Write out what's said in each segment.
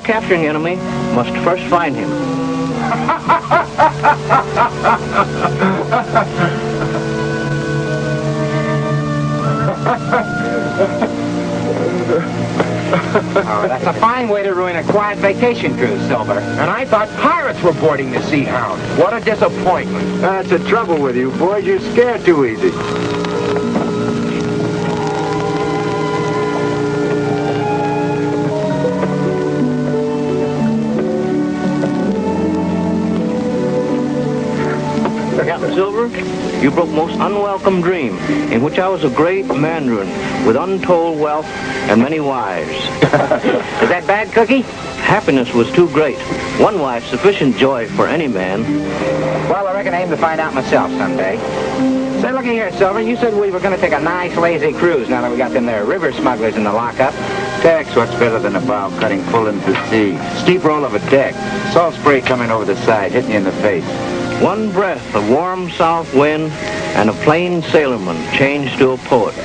Before capturing enemy, must first find him. Oh, that's a fine way to ruin a quiet vacation cruise, Silver. And I thought pirates were boarding the Sea Hound. What a disappointment. That's the trouble with you boys. You're scared too easy. Captain Silver, you broke most unwelcome dream, in which I was a great mandarin with untold wealth and many wives. Is that bad, Cookie? Happiness was too great. One wife, sufficient joy for any man. Well, I reckon I aim to find out myself someday. Say, looky here, Silver. You said we were going to take a nice, lazy cruise now that we got them there river smugglers in the lockup. Tex, what's better than a bow cutting full into the sea? Steep roll of a deck. Salt spray coming over the side, hitting you in the face. One breath of warm south wind, and a plain sailorman changed to a poet.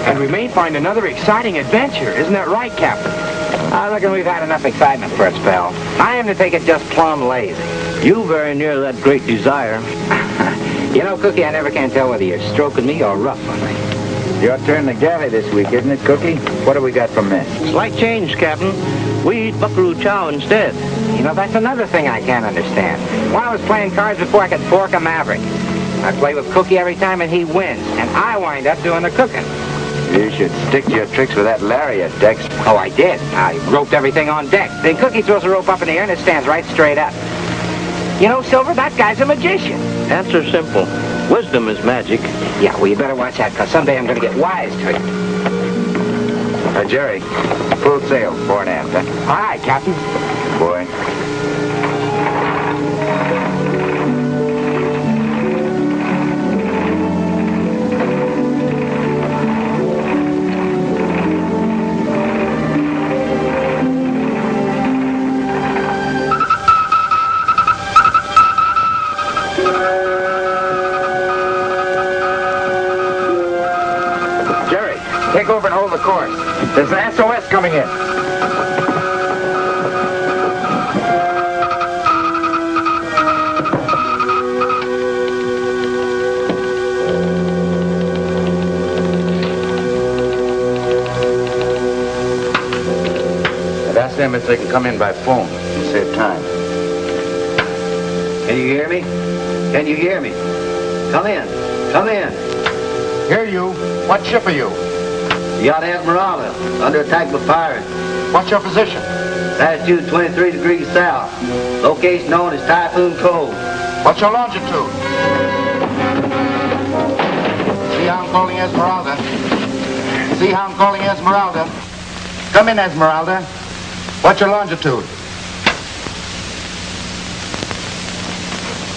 And we may find another exciting adventure. Isn't that right, Captain? I reckon we've had enough excitement for a spell. I am to take it just plumb lazy. You very near that great desire. You know, Cookie, I never can tell whether you're stroking me or ruffling me. Your turn to galley this week, isn't it, Cookie? What do we got for mess? Slight change, Captain. We eat buckaroo chow instead. You know, that's another thing I can't understand. Why I was playing cards before I could fork a maverick. I play with Cookie every time and he wins, and I wind up doing the cooking. You should stick to your tricks with that lariat, Tex. Oh, I did. I roped everything on deck. Then Cookie throws the rope up in the air and it stands right straight up. You know, Silver, that guy's a magician. Answer simple. Wisdom is magic. Yeah, well, you better watch that, because someday I'm going to get wise to it. Jerry, full sail, fore and aft, huh? All right, Captain. Boy. Take over and hold the course. There's an SOS coming in. And ask them if they can come in by phone and save time. Can you hear me? Can you hear me? Come in. Come in. Hear you. What ship are you? Yacht Esmeralda, under attack by pirates. What's your position? Latitude 23 degrees south. Location known as Typhoon Cove. What's your longitude? See how I'm calling Esmeralda? See how I'm calling Esmeralda? Come in, Esmeralda. What's your longitude?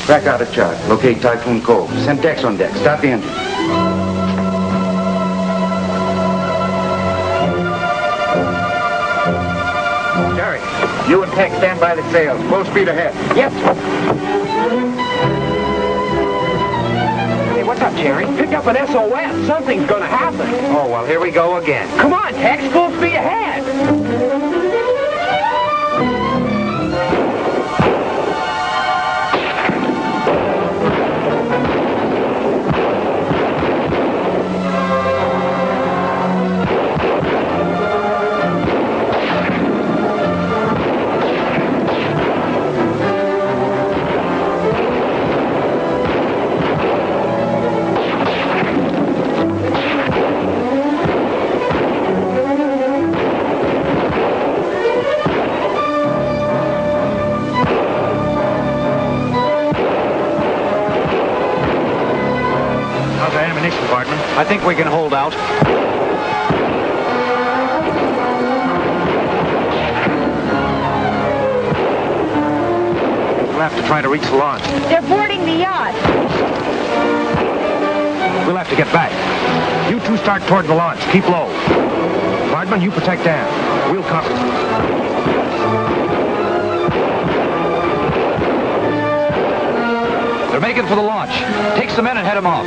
Crack out a chart. Locate Typhoon Cove. Send Dex on deck. Start the engine. Jerry, you and Tex stand by the sails. Full speed ahead. Yes. Hey, what's up, Jerry? Pick up an SOS. Something's gonna happen. Oh, well, here we go again. Come on, Tex. Full speed ahead. I think we can hold out. We'll have to try to reach the launch. They're boarding the yacht. We'll have to get back. You two start toward the launch. Keep low. Hardman, you protect Dan. We'll cover. They're making for the launch. Take some men and head them off.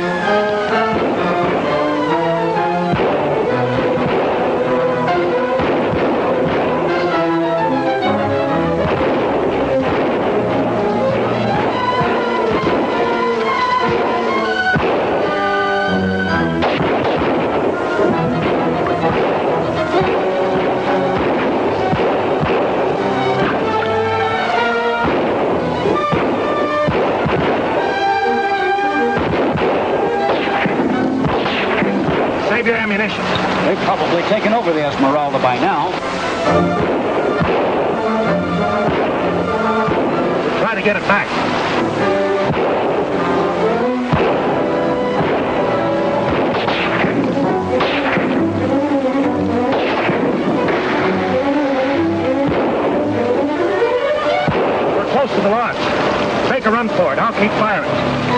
munitions? They've probably taken over the Esmeralda by now. Try to get it back. We're close to the launch. Make a run for it. I'll keep firing.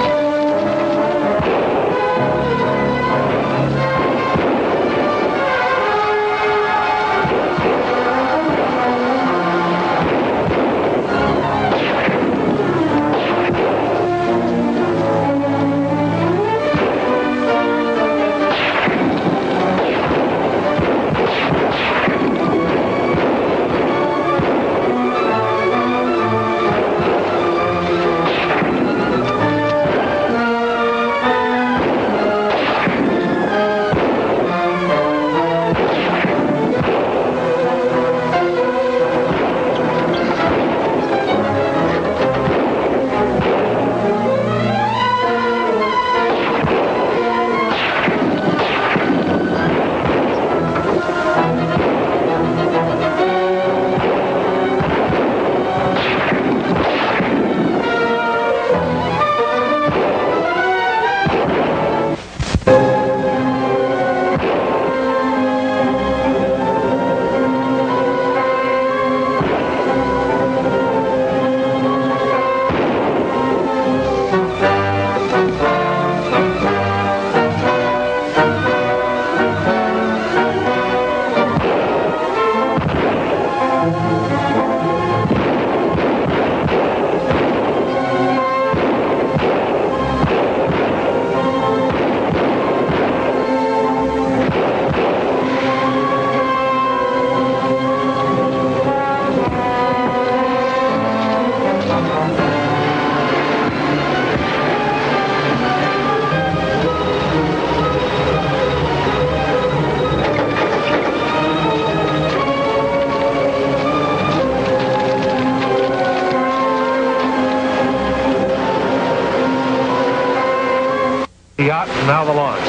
The yacht and now the launch.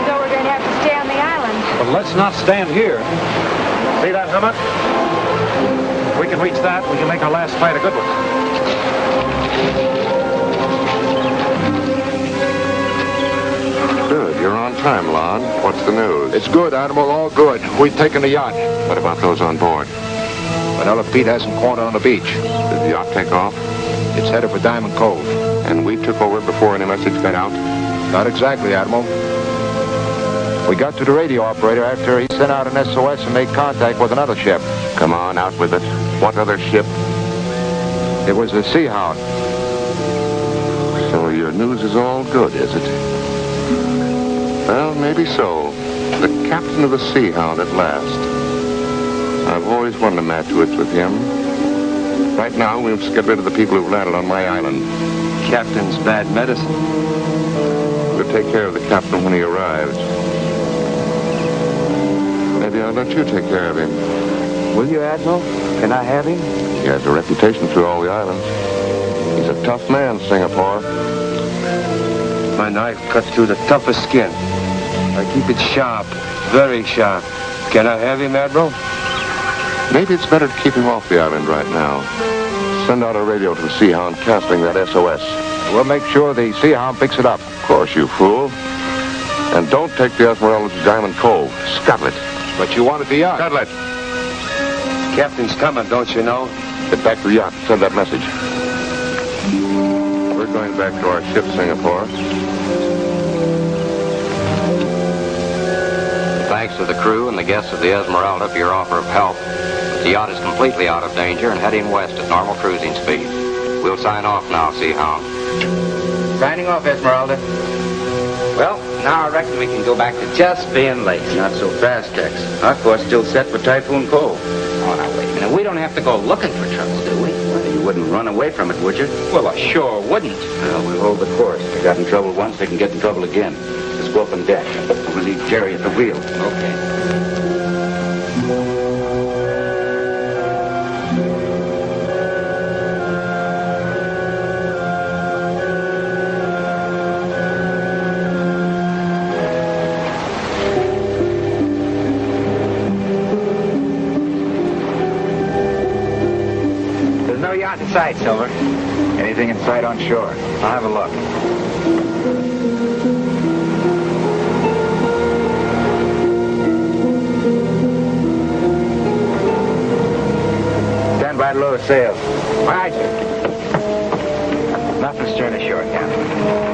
So we're going to have to stay on the island. But let's not stand here. See that hummock? If we can reach that, we can make our last fight a good one. Good. You're on time, Lon. What's the news? It's good, Admiral. All good. We've taken the yacht. What about those on board? Vanilla Pete hasn't cornered on the beach. Did the yacht take off? It's headed for Diamond Cove. And we took over before any message got out? Not exactly, Admiral. We got to the radio operator after he sent out an SOS and made contact with another ship. Come on, out with it. What other ship? It was the Sea Hound. So your news is all good, is it? Well, maybe so. The captain of the Sea Hound at last. I've always wanted a match with him. Right now, we must get rid of the people who've landed on my island. Captain's bad medicine. We'll take care of the captain when he arrives. Maybe I'll let you take care of him. Will you, Admiral? Can I have him? He has a reputation through all the islands. He's a tough man, Singapore. My knife cuts through the toughest skin. I keep it sharp, very sharp. Can I have him, Admiral? Maybe it's better to keep him off the island right now. Send out a radio to the Sea Hound canceling that SOS. We'll make sure the Sea Hound picks it up. Of course, you fool. And don't take the Esmeralda to Diamond Cove. Scuttle it. But you wanted the yacht. Scuttle it. Captain's coming, don't you know? Get back to the yacht. Send that message. We're going back to our ship, Singapore. Thanks to the crew and the guests of the Esmeralda for your offer of help. The yacht is completely out of danger and heading west at normal cruising speed. We'll sign off now, Sea Hound. Signing off, Esmeralda. Well, now I reckon we can go back to just being lazy. Not so fast, Tex. Our course still set for Typhoon Cove. Oh, now, wait a minute. We don't have to go looking for trouble, do we? Well, you wouldn't run away from it, would you? Well, I sure wouldn't. Well, we'll hold the course. They got in trouble once, they can get in trouble again. Just go up on deck. We'll leave Jerry at the wheel. Okay. Silver. Anything in sight on shore? I'll have a look. Stand by to lower sails. Right. Nothing stern ashore, Captain.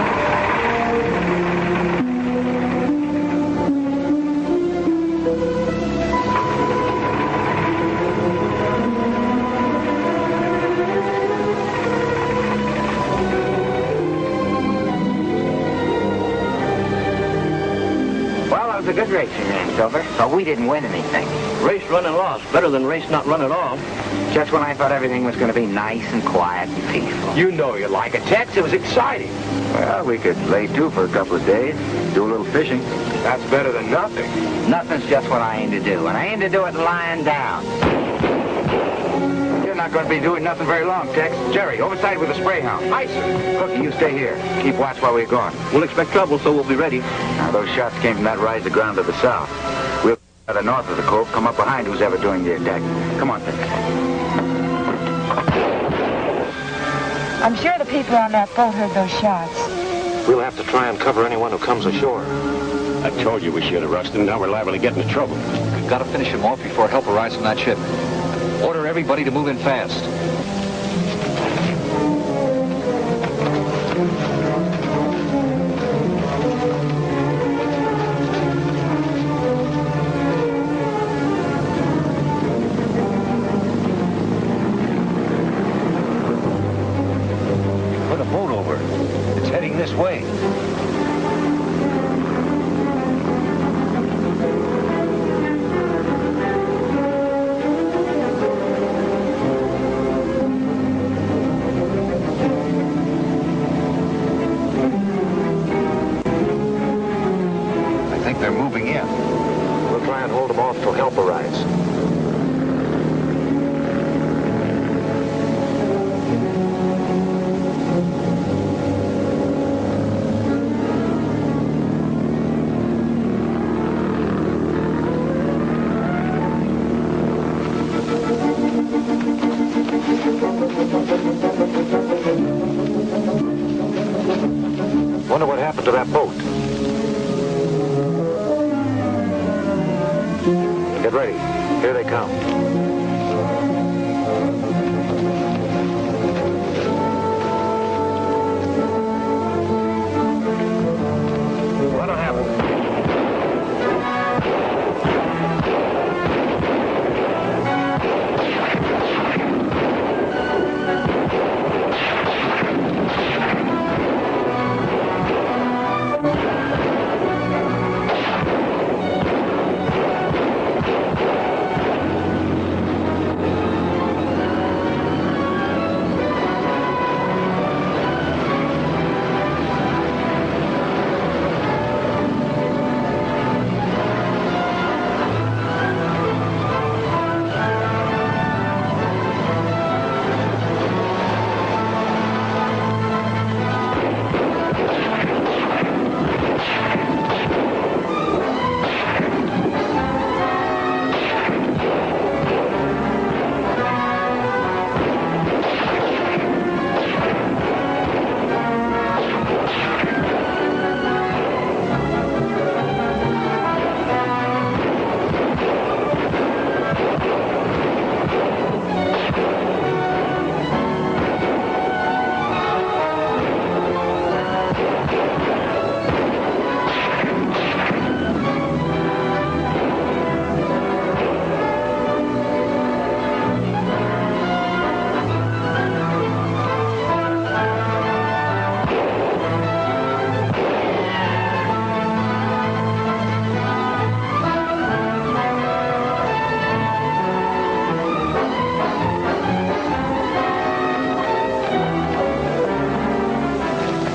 A good race in there, Silver, but we didn't win anything. Race run and lost. Better than race not run at all. Just when I thought everything was going to be nice and quiet and peaceful. You know you like it, Tex. It was exciting. Well, we could lay to for a couple of days, do a little fishing. That's better than nothing. Nothing's just what I aim to do, and I aim to do it lying down. You're not going to be doing nothing very long, Tex. Jerry, overside with the spray hound. Aye, sir. Cookie, you stay here. Keep watch while we're gone. We'll expect trouble, so we'll be ready. Now, those shots came from that rise of ground to the south. We'll to the north of the cove, come up behind who's ever doing the attack. Come on, Tex. I'm sure the people on that boat heard those shots. We'll have to try and cover anyone who comes ashore. I told you we should have rushed him. Now we're liable to get into trouble. We've got to finish him off before help arrives from that ship. Order everybody to move in fast. Put a boat over. It's heading this way. They're moving in. We'll try and hold them off till help arrives. Wonder what happened to that boat. Get ready. Here they come. What'll happen?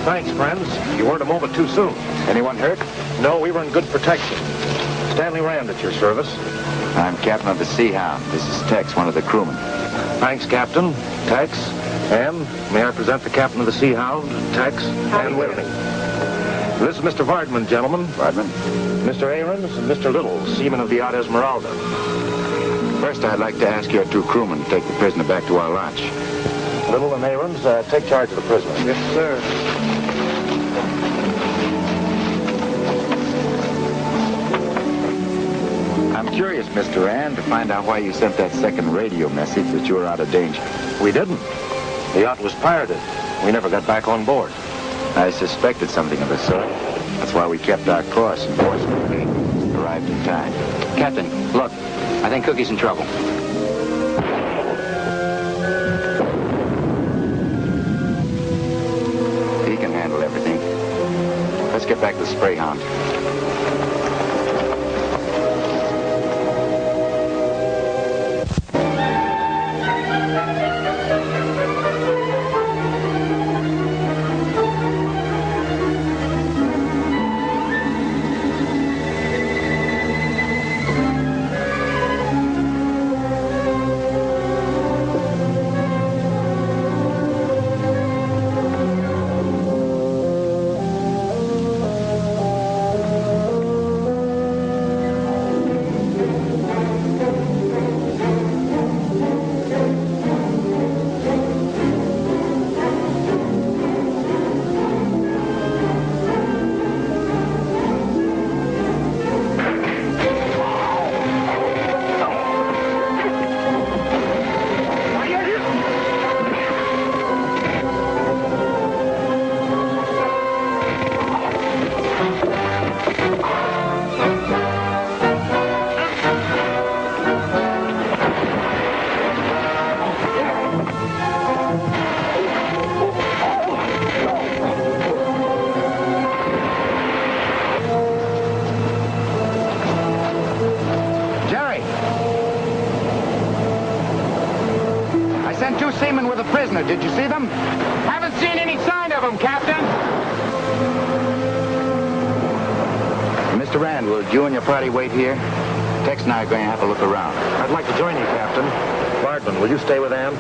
Thanks, friends. You weren't a moment too soon. Anyone hurt? No, we were in good protection. Stanley Rand at your service. I'm captain of the Seahound. This is Tex, one of the crewmen. Thanks, Captain. Tex. And may I present the captain of the Seahound, Tex, and Whitney. This is Mr. Vardman, gentlemen. Vardman. Mr. Ahrens and Mr. Little, seaman of the yacht Esmeralda. First, I'd like to ask your two crewmen to take the prisoner back to our launch. Little and Ahrens, take charge of the prisoner. Yes, sir. I'm curious, Mr. Rand, to find out why you sent that second radio message that you were out of danger. We didn't. The yacht was pirated. We never got back on board. I suspected something of the sort. That's why we kept our course and fortunately arrived in time. Captain, look. I think Cookie's in trouble. He can handle everything. Let's get back to the spray hound. Did you see them? Haven't seen any sign of them, Captain. Mr. Rand, will you and your party wait here? Tex and I are going to have a look around. I'd like to join you, Captain. Bardman, will you stay with Ann?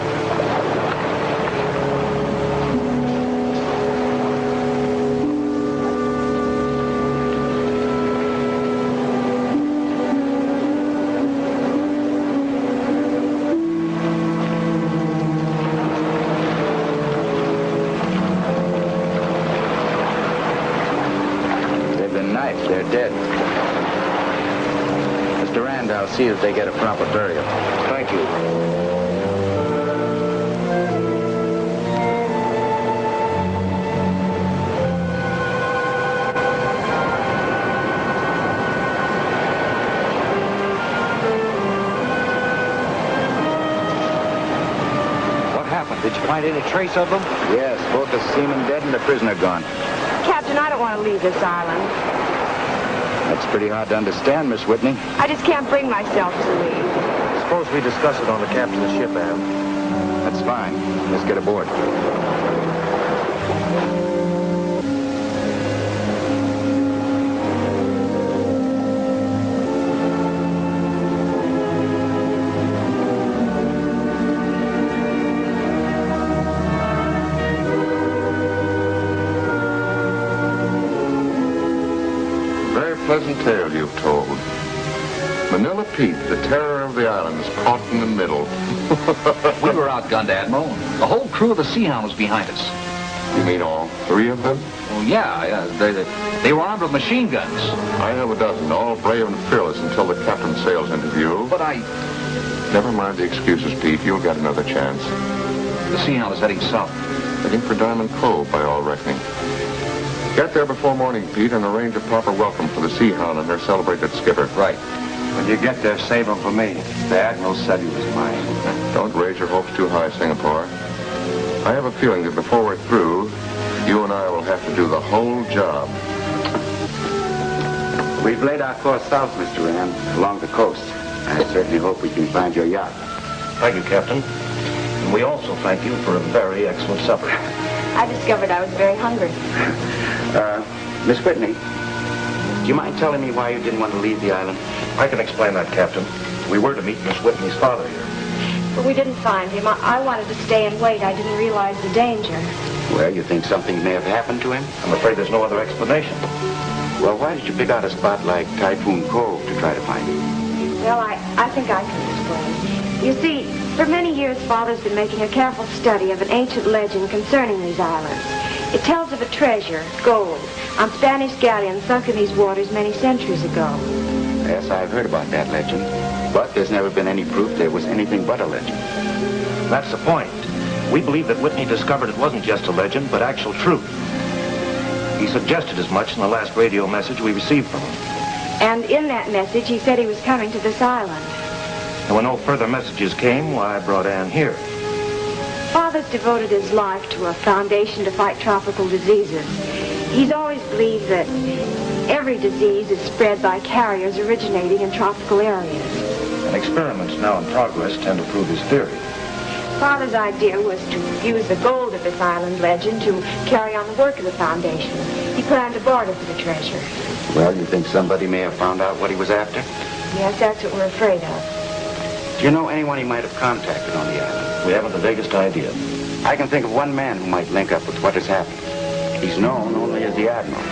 They're dead. Mr. Rand, I'll see that they get a proper burial. Thank you. What happened? Did you find any trace of them? Yes, both the seaman dead and the prisoner gone. Captain, I don't want to leave this island. That's pretty hard to understand, Miss Whitney. I just can't bring myself to leave. Suppose we discuss it on the captain's ship, Ann. That's fine. Let's get aboard. Pleasant tale you've told. Manila Pete, the terror of the island, is caught in the middle. We were outgunned, Admiral. The whole crew of the Seahound was behind us. You mean all three of them? Oh, yeah. They were armed with machine guns. I have a dozen, all brave and fearless until the captain sails into view. But Never mind the excuses, Pete. You'll get another chance. The Seahound is heading south. Heading for Diamond Cove, by all reckoning. Get there before morning, Pete, and arrange a proper welcome for the Seahound and her celebrated skipper. Right. When you get there, save him for me. The Admiral said he was mine. Don't raise your hopes too high, Singapore. I have a feeling that before we're through, you and I will have to do the whole job. We've laid our course south, Mr. Rand, along the coast. I certainly hope we can find your yacht. Thank you, Captain. And we also thank you for a very excellent supper. I discovered I was very hungry. Miss Whitney, do you mind telling me why you didn't want to leave the island? I can explain that, Captain. We were to meet Miss Whitney's father here. But we didn't find him. I wanted to stay and wait. I didn't realize the danger. Well, you think something may have happened to him? I'm afraid there's no other explanation. Well, why did you pick out a spot like Typhoon Cove to try to find him? Well, I think I can explain. You see, For many years, Father's been making a careful study of an ancient legend concerning these islands. It tells of a treasure, gold, on Spanish galleons sunk in these waters many centuries ago. Yes, I've heard about that legend. But there's never been any proof there was anything but a legend. That's the point. We believe that Whitney discovered it wasn't just a legend, but actual truth. He suggested as much in the last radio message we received from him. And in that message, he said he was coming to this island. And when no further messages came, well, I brought Ann here. Father's devoted his life to a foundation to fight tropical diseases. He's always believed that every disease is spread by carriers originating in tropical areas. And experiments now in progress tend to prove his theory. Father's idea was to use the gold of this island legend to carry on the work of the foundation. He planned to barter for the treasure. Well, you think somebody may have found out what he was after? Yes, that's what we're afraid of. Do you know anyone he might have contacted on the island? We haven't the vaguest idea. I can think of one man who might link up with what has happened. He's known only as the Admiral.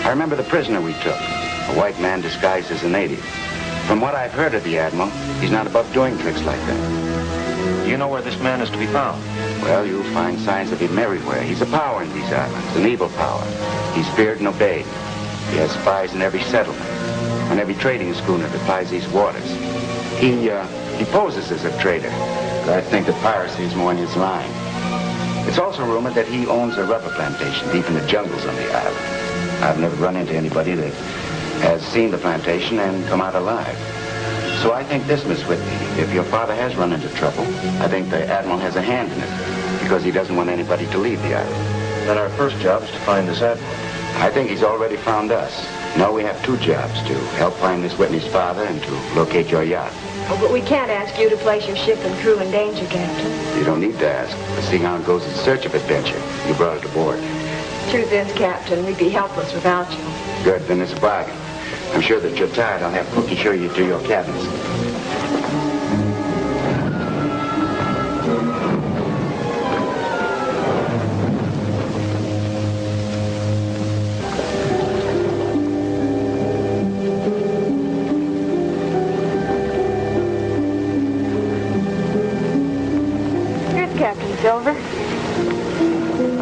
I remember the prisoner we took, a white man disguised as a native. From what I've heard of the Admiral, he's not above doing tricks like that. Do you know where this man is to be found? Well, you'll find signs of him everywhere. He's a power in these islands, an evil power. He's feared and obeyed. He has spies in every settlement, on every trading schooner that plies these waters. He poses as a trader, but I think that piracy is more in his line. It's also rumored that he owns a rubber plantation deep in the jungles on the island. I've never run into anybody that has seen the plantation and come out alive. So I think this, Miss Whitney, if your father has run into trouble, I think the Admiral has a hand in it, because he doesn't want anybody to leave the island. Then our first job is to find this Admiral. I think he's already found us. No, we have two jobs, to help find Miss Whitney's father and to locate your yacht. Oh, but we can't ask you to place your ship and crew in danger, Captain. You don't need to ask. The Seahound goes in search of adventure. You brought it aboard. Truth is, Captain, we'd be helpless without you. Good, then it's a bargain. I'm sure that you're tired. I'll have Cookie show you to your cabins. Here's Captain Silver.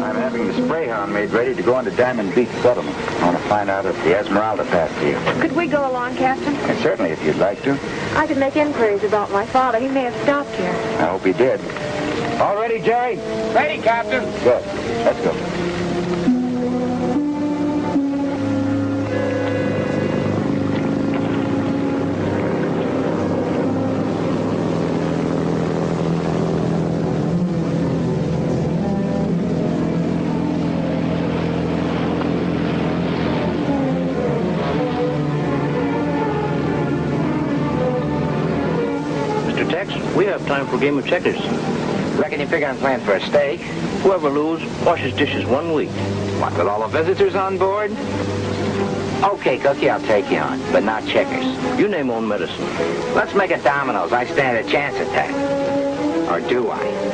I'm having the spray hound made ready to go into Diamond Beach Settlement. I want to find out if the Esmeralda passed here. Could we go along, Captain? And certainly, if you'd like to. I could make inquiries about my father. He may have stopped here. I hope he did. All ready, Jerry? Ready, Captain. Good. Let's go. We have time for a game of checkers. Reckon you figure on playing for a stake? Whoever loses washes dishes 1 week. What, with all the visitors on board? Okay, Cookie, I'll take you on, but not checkers. You name own medicine. Let's make it dominoes. I stand a chance at that. Or do I?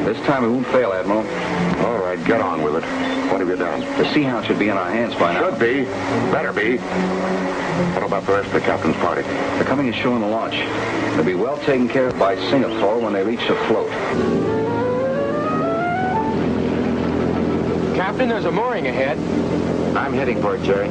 This time we won't fail, Admiral. All right, get on with it. What have you done? The Seahound should be in our hands by now. Should be. Better be. What about the rest of the captain's party? They're coming ashore in the launch. They'll be well taken care of by Singapore when they reach the float. Captain, there's a mooring ahead. I'm heading for it, Jerry.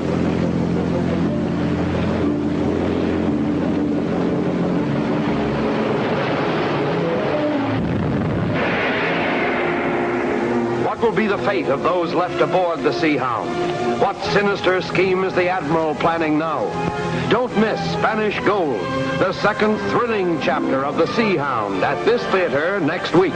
What will be the fate of those left aboard the Seahound? What sinister scheme is the Admiral planning now? Don't miss Spanish Gold, the second thrilling chapter of the Seahound at this theater next week.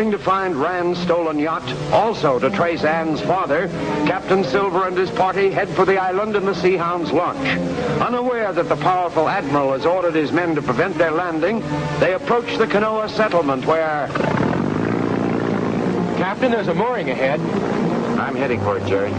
hoping to find Rand's stolen yacht, also to trace Anne's father, Captain Silver and his party head for the island in the Seahound's launch. Unaware that the powerful admiral has ordered his men to prevent their landing, they approach the Canoa settlement where... Captain, there's a mooring ahead. I'm heading for it, Jerry.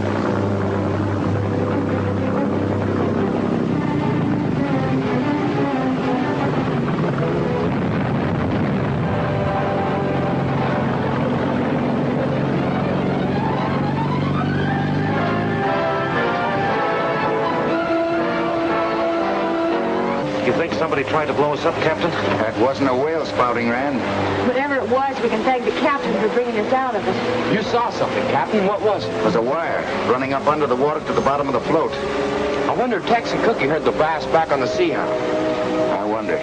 You think somebody tried to blow us up, Captain? That wasn't a whale spouting, Rand. Whatever it was, we can thank the captain for bringing us out of it. You saw something, Captain. What was it? It was a wire running up under the water to the bottom of the float. I wonder if Tex and Cookie heard the blast back on the Seahound. I wonder.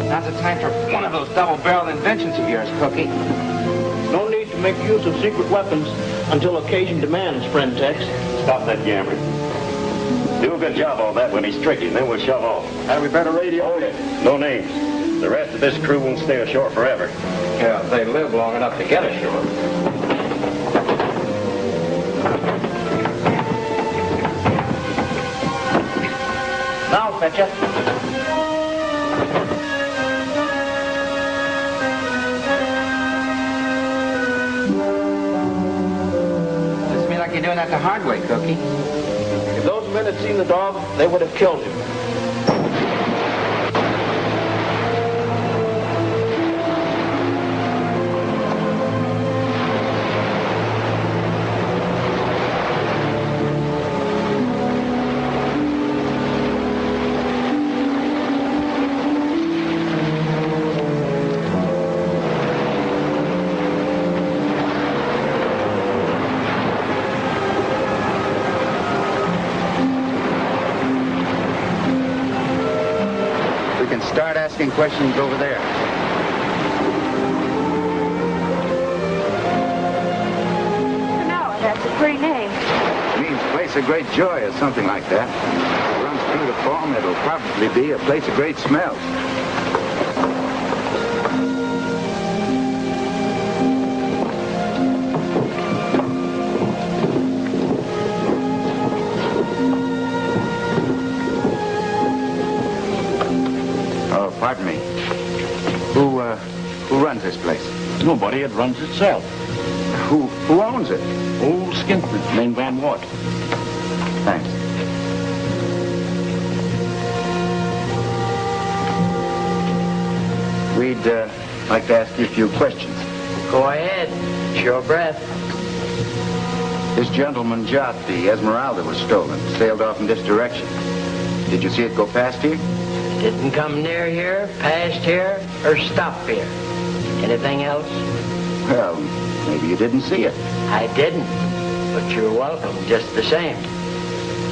Now's the time for one of those double-barreled inventions of yours, Cookie. No need to make use of secret weapons until occasion demands, friend Tex. Stop that yammering. Do a good job all that when he's tricky, and then we'll shove off. Had we better radio? Oh, yeah. No names. The rest of this crew won't stay ashore forever. Yeah, they live long enough to get ashore. Now, Fetcher. Looks to me like you're doing that the hard way, Cookie. If those men had seen the dog, they would have killed him. We can start asking questions over there. No, that's a pretty name. Means place of great joy or something like that. It runs through the foam, it'll probably be a place of great smells. Oh, pardon me. Who runs this place? Nobody. It runs itself. Who owns it? Old skinflint named Van Wart. Thanks. We'd like to ask you a few questions. Go ahead. It's your breath. This gentleman's yacht, the Esmeralda, was stolen. Sailed off in this direction. Did you see it go past here? Didn't come near here, past here, or stop here. Anything else? Well, maybe you didn't see it. I didn't, but you're welcome just the same.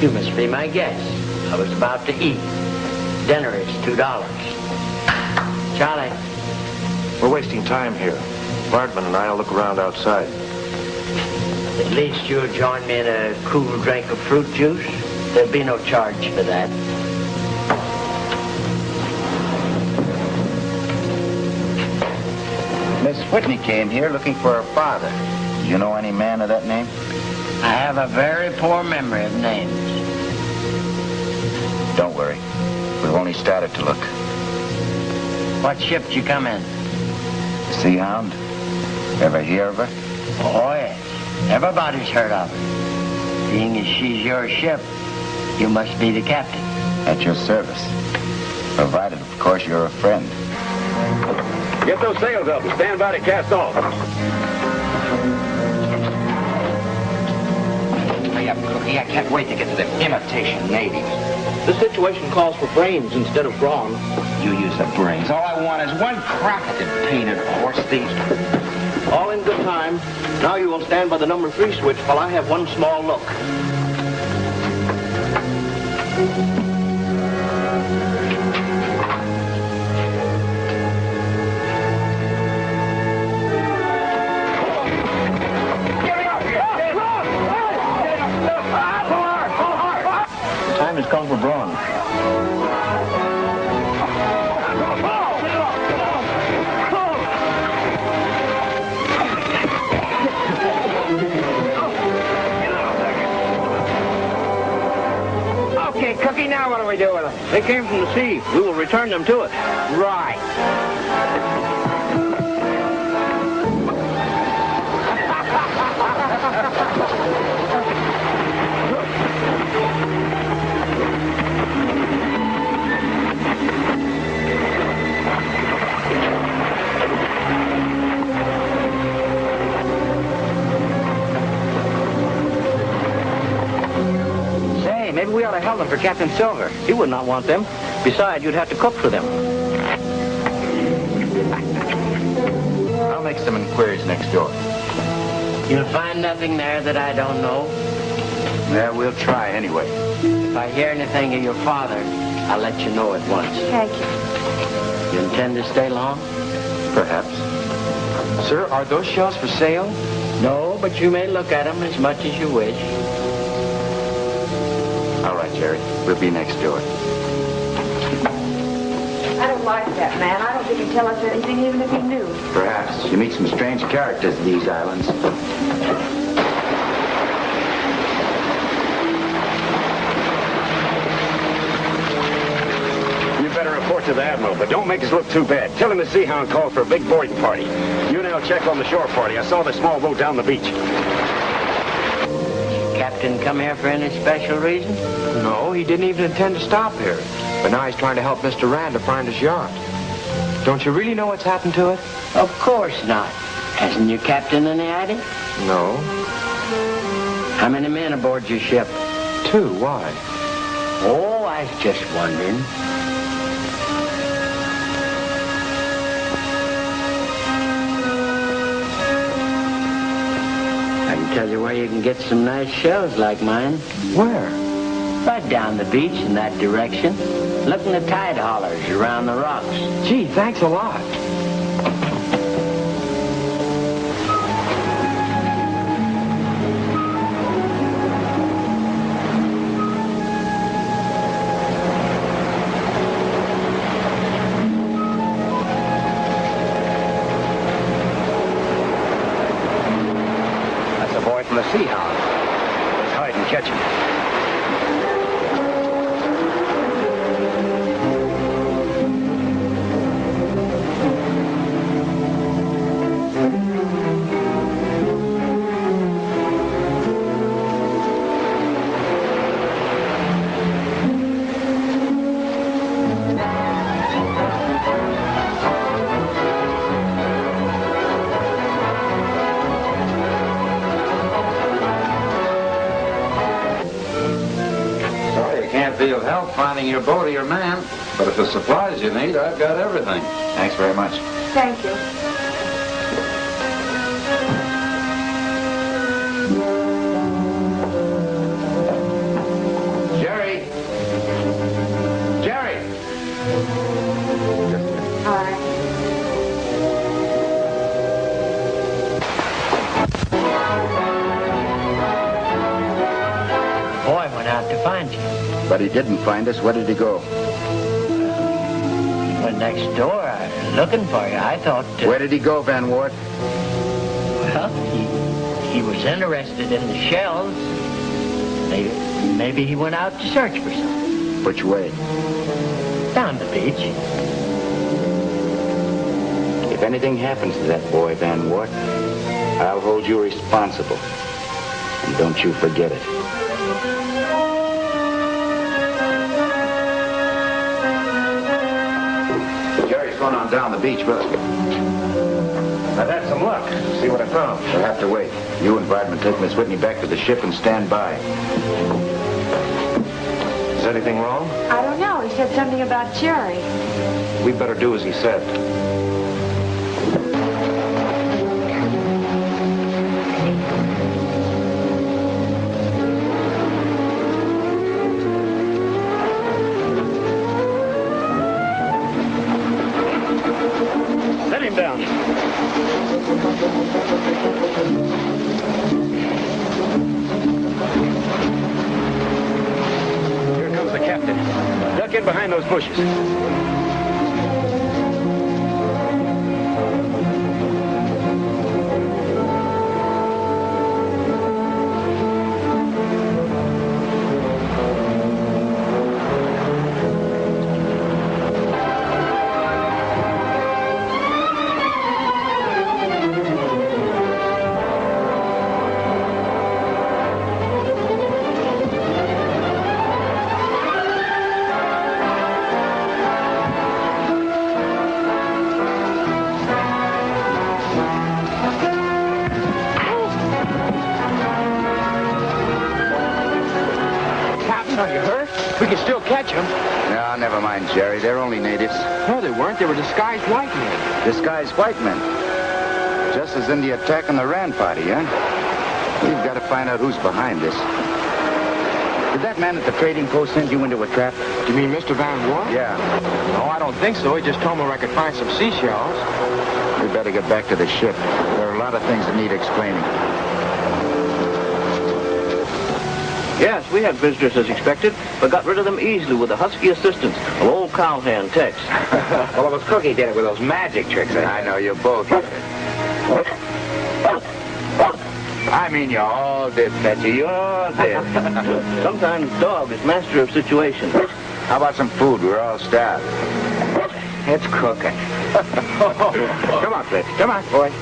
You must be my guest. I was about to eat. Dinner is $2. Charlie. We're wasting time here. Bardman and I'll look around outside. At least you'll join me in a cool drink of fruit juice. There'll be no charge for that. Miss Whitney came here looking for her father. Do you know any man of that name? I have a very poor memory of names. Don't worry. We've only started to look. What ship did you come in? Seahound? Ever hear of her? Oh, yes. Everybody's heard of her. Seeing as she's your ship, you must be the captain. At your service. Provided, of course, you're a friend. Get those sails up and stand by to cast off. Hurry up, Cookie. I can't wait to get to the imitation natives. This situation calls for brains instead of brawn. You use the brains. All I want is one crack at the painted horse thief. All in good time. Now you will stand by the number 3 switch while I have one small look. The time has come for brawn. Okay, Cookie, now what do we do with them? They came from the sea. We will return them to it. Right. Say, maybe we ought to help them for Captain Silver. He would not want them. Besides, you'd have to cook for them. I'll make some inquiries next door. You'll find nothing there that I don't know. Yeah, we'll try anyway. If I hear anything of your father, I'll let you know at once. Thank you. You intend to stay long? Perhaps. Sir, are those shells for sale? No, but you may look at them as much as you wish. All right, Jerry. We'll be next door. I don't like that man. I don't think he'd tell us anything even if he knew. Perhaps. You meet some strange characters in these islands. You better report to the Admiral, but don't make us look too bad. Tell him the Sea Hound called for a big boarding party. You now check on the shore party. I saw the small boat down the beach. Captain come here for any special reason? No, he didn't even intend to stop here. But now he's trying to help Mr. Rand to find his yacht. Don't you really know what's happened to it? Of course not. Hasn't your captain any idea? No. How many men aboard your ship? 2. Why? Oh, I was just wondering. I can tell you where you can get some nice shells like mine. Where? Right down the beach in that direction. Look in the tide hollers around the rocks. Gee, thanks a lot. That's a boy from the Sea Hound. Let's hide and catch him. Be of help finding your boat or your man. But if it's supplies you need, I've got everything. Thanks very much. Thank you. Jerry! Jerry! All right. Boy went out to find you. But he didn't find us. Where did he go? He went next door looking for you. I thought... Where did he go, Van Wart? Well, he was interested in the shells. Maybe he went out to search for some. Which way? Down the beach. If anything happens to that boy, Van Wart, I'll hold you responsible. And don't you forget it. Jerry's going on down the beach, but I've had some luck. See what I found. we'll have to wait. You and Bradman take Miss Whitney back to the ship and stand by. Is anything wrong? I don't know. He said something about Jerry. We better do as he said. Set him down. Here comes the captain. Duck in behind those bushes. We can still catch them. No, never mind, Jerry. They're only natives. No, they weren't. They were disguised white men. Disguised white men. Just as in the attack on the Rand party, huh? We've got to find out who's behind this. Did that man at the trading post send you into a trap? You mean Mr. Van Wart? Yeah. No, I don't think so. He just told me where I could find some seashells. We better get back to the ship. There are a lot of things that need explaining. Yes, we had visitors as expected, but got rid of them easily with the husky assistance of old cowhand Tex. Well, it was Cookie did it with those magic tricks. I know you both. I mean, you all did, Betsy. You all did. Sometimes dog is master of situations. How about some food? We're all starved. It's cooking. Come on, Betsy. Come on, boy.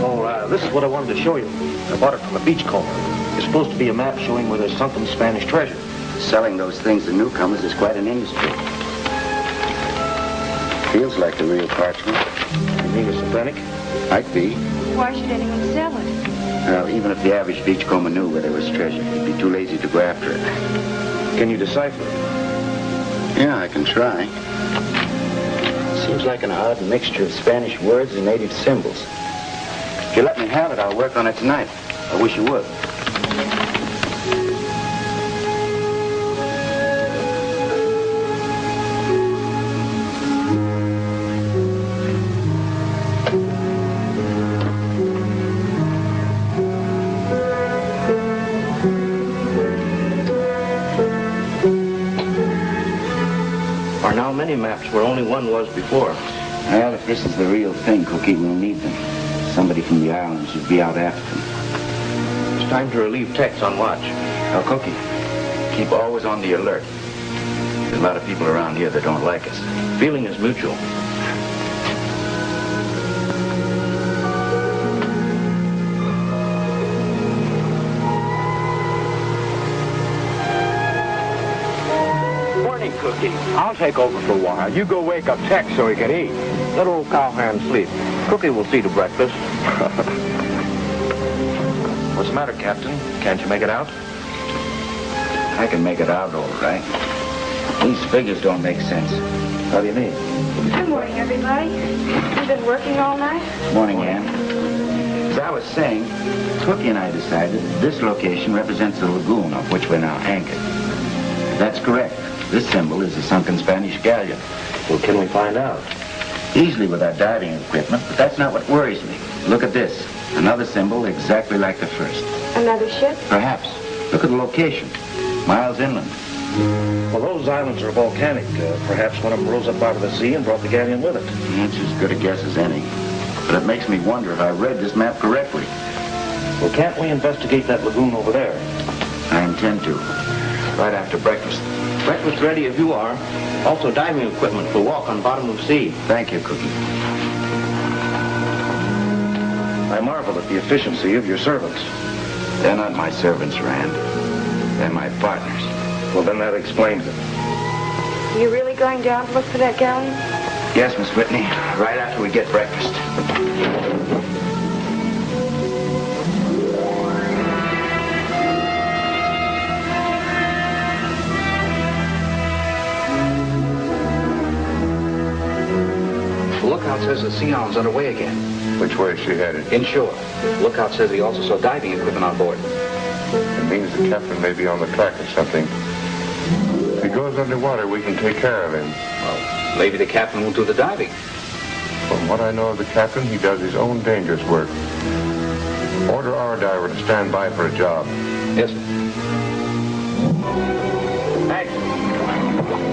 Oh, this is what I wanted to show you. I bought it from a beachcomber. It's supposed to be a map showing where there's sunken Spanish treasure. Selling those things to newcomers is quite an industry. Feels like the real parchment. You mean it's authentic? Might be. Why should anyone sell it? Well, even if the average beachcomber knew where there was treasure, he'd be too lazy to go after it. Can you decipher it? Yeah, I can try. Seems like an odd mixture of Spanish words and native symbols. If you let me have it, I'll work on it tonight. I wish you would. Are now many maps where only one was before. Well, if this is the real thing, Cookie, we'll need them. Somebody from the island should be out after them. It's time to relieve Tex on watch. Now, Cookie, keep always on the alert. There's a lot of people around here that don't like us. Feeling is mutual. Morning, Cookie. I'll take over for a while. You go wake up Tex so he can eat. Let old cowhand sleep. Cookie will see to breakfast. What's the matter, Captain? Can't you make it out? I can make it out all right. These figures don't make sense. How do you mean? Good morning, everybody. You've been working all night? Morning, Ann. As I was saying, Cookie and I decided this location represents the lagoon on which we're now anchored. That's correct. This symbol is a sunken Spanish galleon. Well, can we find out? Easily with our diving equipment, but that's not what worries me. Look at this. Another symbol exactly like the first. Another ship? Perhaps. Look at the location. Miles inland. Well, those islands are volcanic. Perhaps one of them rose up out of the sea and brought the galleon with it. That's as good a guess as any. But it makes me wonder if I read this map correctly. Well, can't we investigate that lagoon over there? I intend to. Right after breakfast. Breakfast ready if you are. Also diving equipment for walk on bottom of sea. Thank you, Cookie. I marvel at the efficiency of your servants. They're not my servants, Rand. They're my partners. Well, then that explains it. You really going down to look for that galleon? Yes, Miss Whitney. Right after we get breakfast. The lookout says the Sea Hound's underway again. Which way is she headed? Inshore. The lookout says he also saw diving equipment on board. It means the captain may be on the track or something. If he goes underwater, we can take care of him. Well, maybe the captain won't do the diving. From what I know of the captain, he does his own dangerous work. Order our diver to stand by for a job. Yes, sir. Thanks.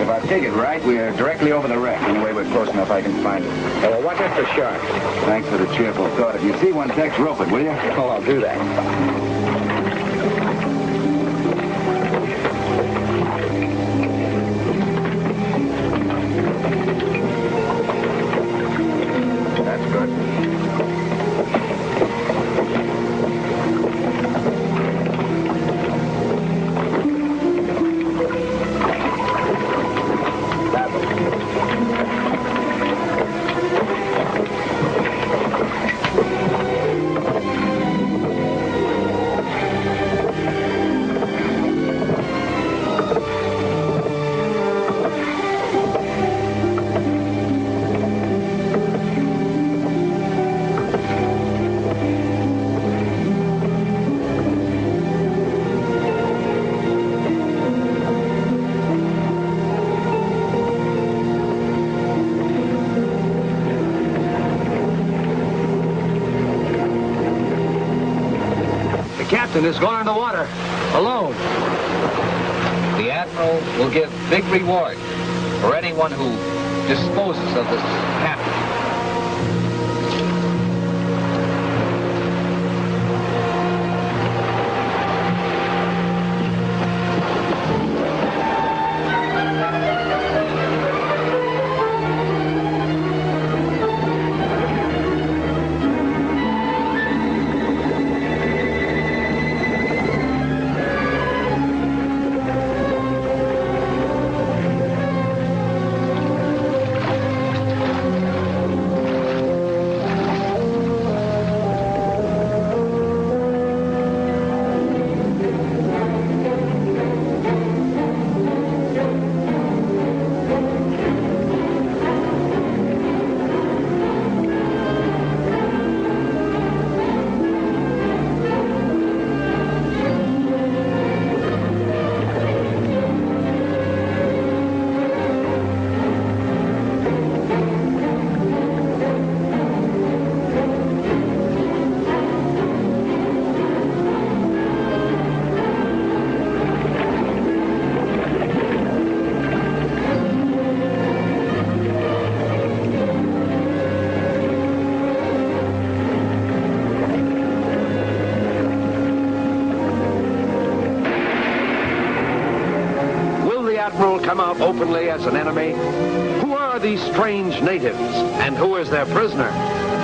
If I take it right, we are directly over the wreck. Anyway, we're close enough I can find it. Well, watch out for sharks. Thanks for the cheerful thought. If you see one, Tex, rope it, will you? Oh, I'll do that. That's good. captain has gone in the water, alone. The Admiral will give big reward for anyone who disposes of this captain. Come out openly as an enemy? Who are these strange natives, and who is their prisoner?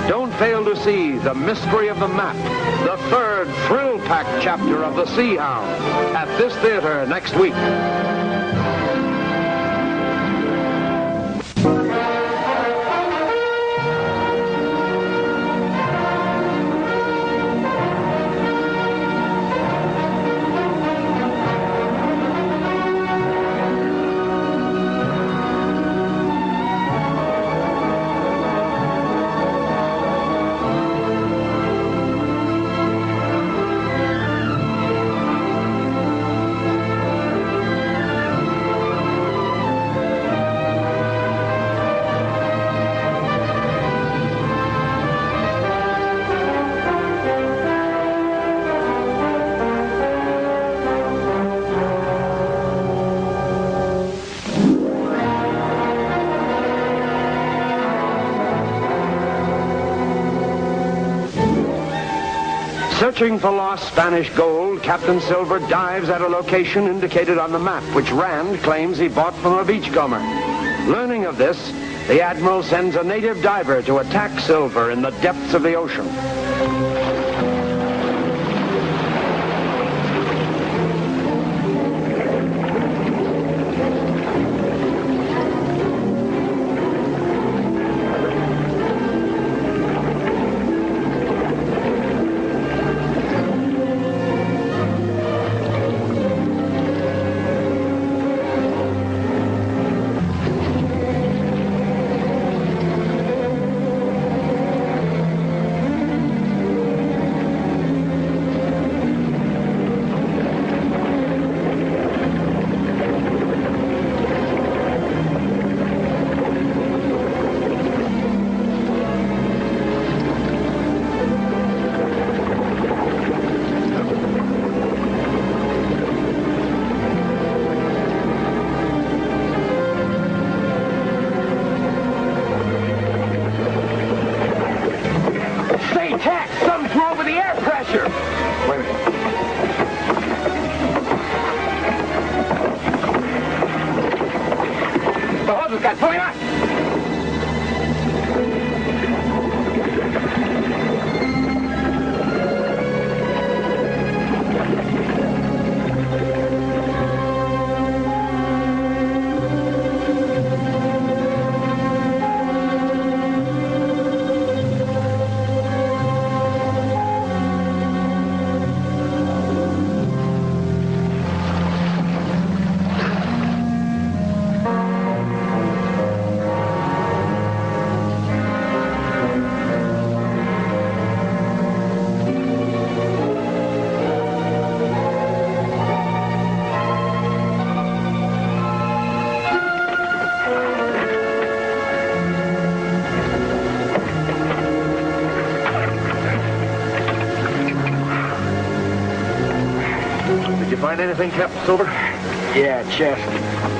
Don't fail to see The Mystery of the Map, the third thrill-packed chapter of The Sea Hound, at this theater next week. Searching for lost Spanish gold, Captain Silver dives at a location indicated on the map, which Rand claims he bought from a beachcomber. Learning of this, the Admiral sends a native diver to attack Silver in the depths of the ocean. find anything, Captain Silver? Yeah, chest.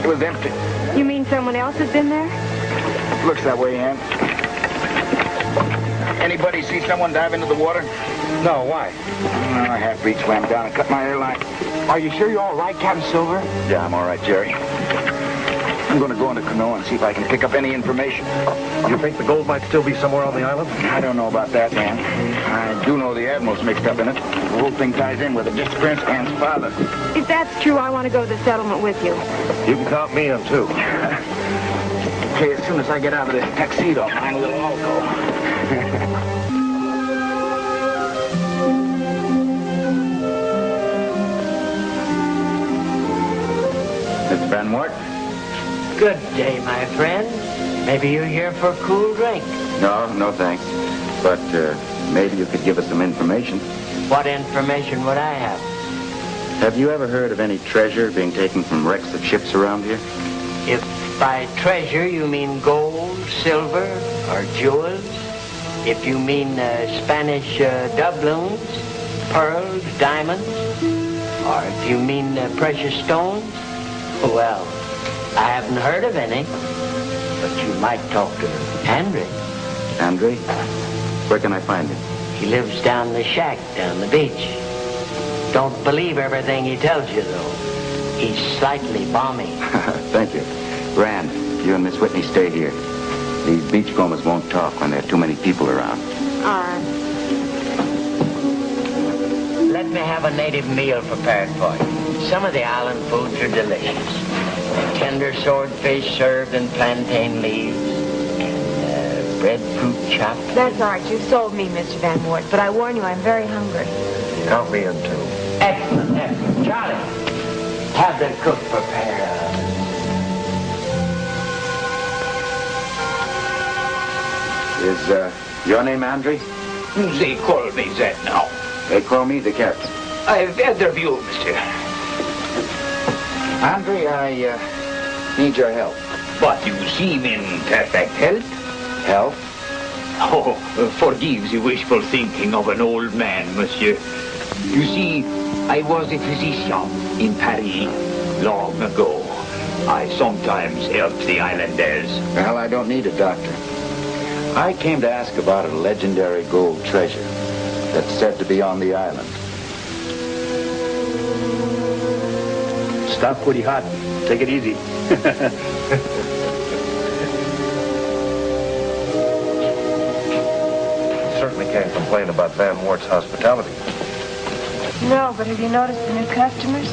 It was empty. You mean someone else has been there? Looks that way, Ann. Anybody see someone dive into the water? No, why? A half-breed swam down and cut my airline. Are you sure you're all right, Captain Silver? Yeah, I'm all right, Jerry. I'm going to go in the canoe and see if I can pick up any information. You think the gold might still be somewhere on the island? I don't know about that, man. I do know the Admiral's mixed up in it. The whole thing ties in with the disappearance of Ann's father. If that's true, I want to go to the settlement with you. You can count me in, too. Okay, as soon as I get out of this tuxedo, mine will all go. Mr. Van Wert? Good day, my friend. Maybe you're here for a cool drink. No, thanks. But maybe you could give us some information. What information would I have? Have you ever heard of any treasure being taken from wrecks of ships around here? If by treasure you mean gold, silver, or jewels, if you mean Spanish doubloons, pearls, diamonds, or if you mean precious stones, well, I haven't heard of any, but you might talk to Andre. Andre? Where can I find him? He lives down the shack down the beach. Don't believe everything he tells you, though. He's slightly balmy. Thank you. Rand, you and Miss Whitney stay here. These beachcombers won't talk when there are too many people around. All right. Let me have a native meal prepared for you. Some of the island foods are delicious. Tender swordfish served in plantain leaves, and breadfruit chopped. That's all right. You sold me, Mr. Van Wert, but I warn you, I'm very hungry. Count me in, too. Excellent, excellent. Charlie, have the cook prepare Is your name Andre? They call me that now. They call me the captain. I've interviewed you, monsieur. Andre, I need your help. But you seem in perfect health. Help? Oh, forgive the wishful thinking of an old man, monsieur. You see, I was a physician in Paris long ago. I sometimes helped the islanders. Well, I don't need a doctor. I came to ask about a legendary gold treasure that's said to be on the island. Stuff pretty hot. Take it easy. Certainly can't complain about Van Wert's hospitality. No, but have you noticed the new customers?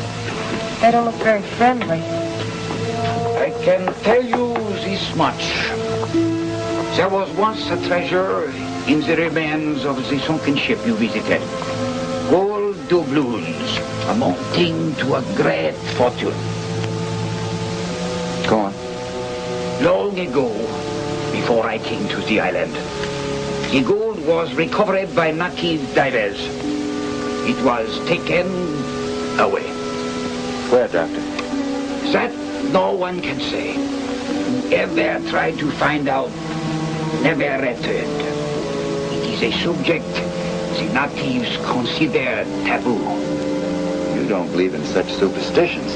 They don't look very friendly. I can tell you this much. There was once a treasure in the remains of the sunken ship you visited. Gold doubloons amounting to a great fortune. Go on. Long ago, before I came to the island, the gold was recovered by native divers. It was taken away. Where, Doctor? That no one can say. Whoever tried to find out never returned. It is a subject the natives consider taboo. You don't believe in such superstitions.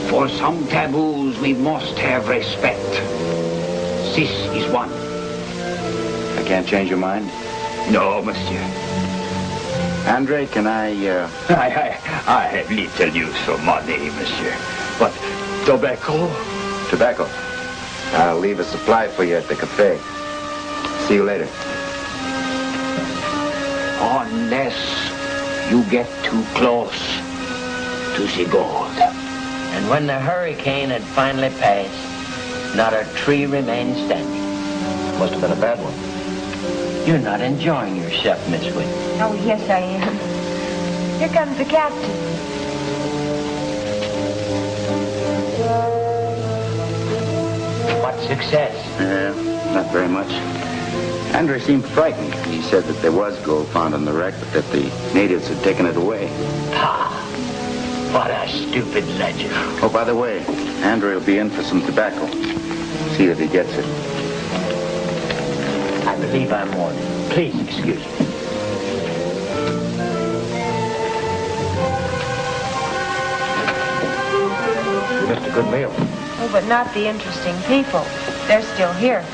For some taboos, we must have respect. This is one. I can't change your mind? No, monsieur. Andre, can I I have little use for money, monsieur. But tobacco? Tobacco. I'll leave a supply for you at the cafe. See you later. Unless you get too close to the gold. And when the hurricane had finally passed, not a tree remained standing. Must have been a bad one. You're not enjoying yourself, Miss Whitney. Oh, yes, I am. Here comes the captain. What success? Not very much. Andre seemed frightened. He said that there was gold found on the wreck, but that the natives had taken it away. Ah, what a stupid legend. Oh, by the way, Andre will be in for some tobacco. See that he gets it. I believe I'm warned. Please excuse me. missed a good meal. Oh, but not the interesting people. They're still here.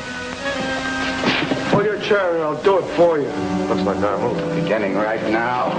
Pull your chair and I'll do it for you. Looks like our move. Beginning right now.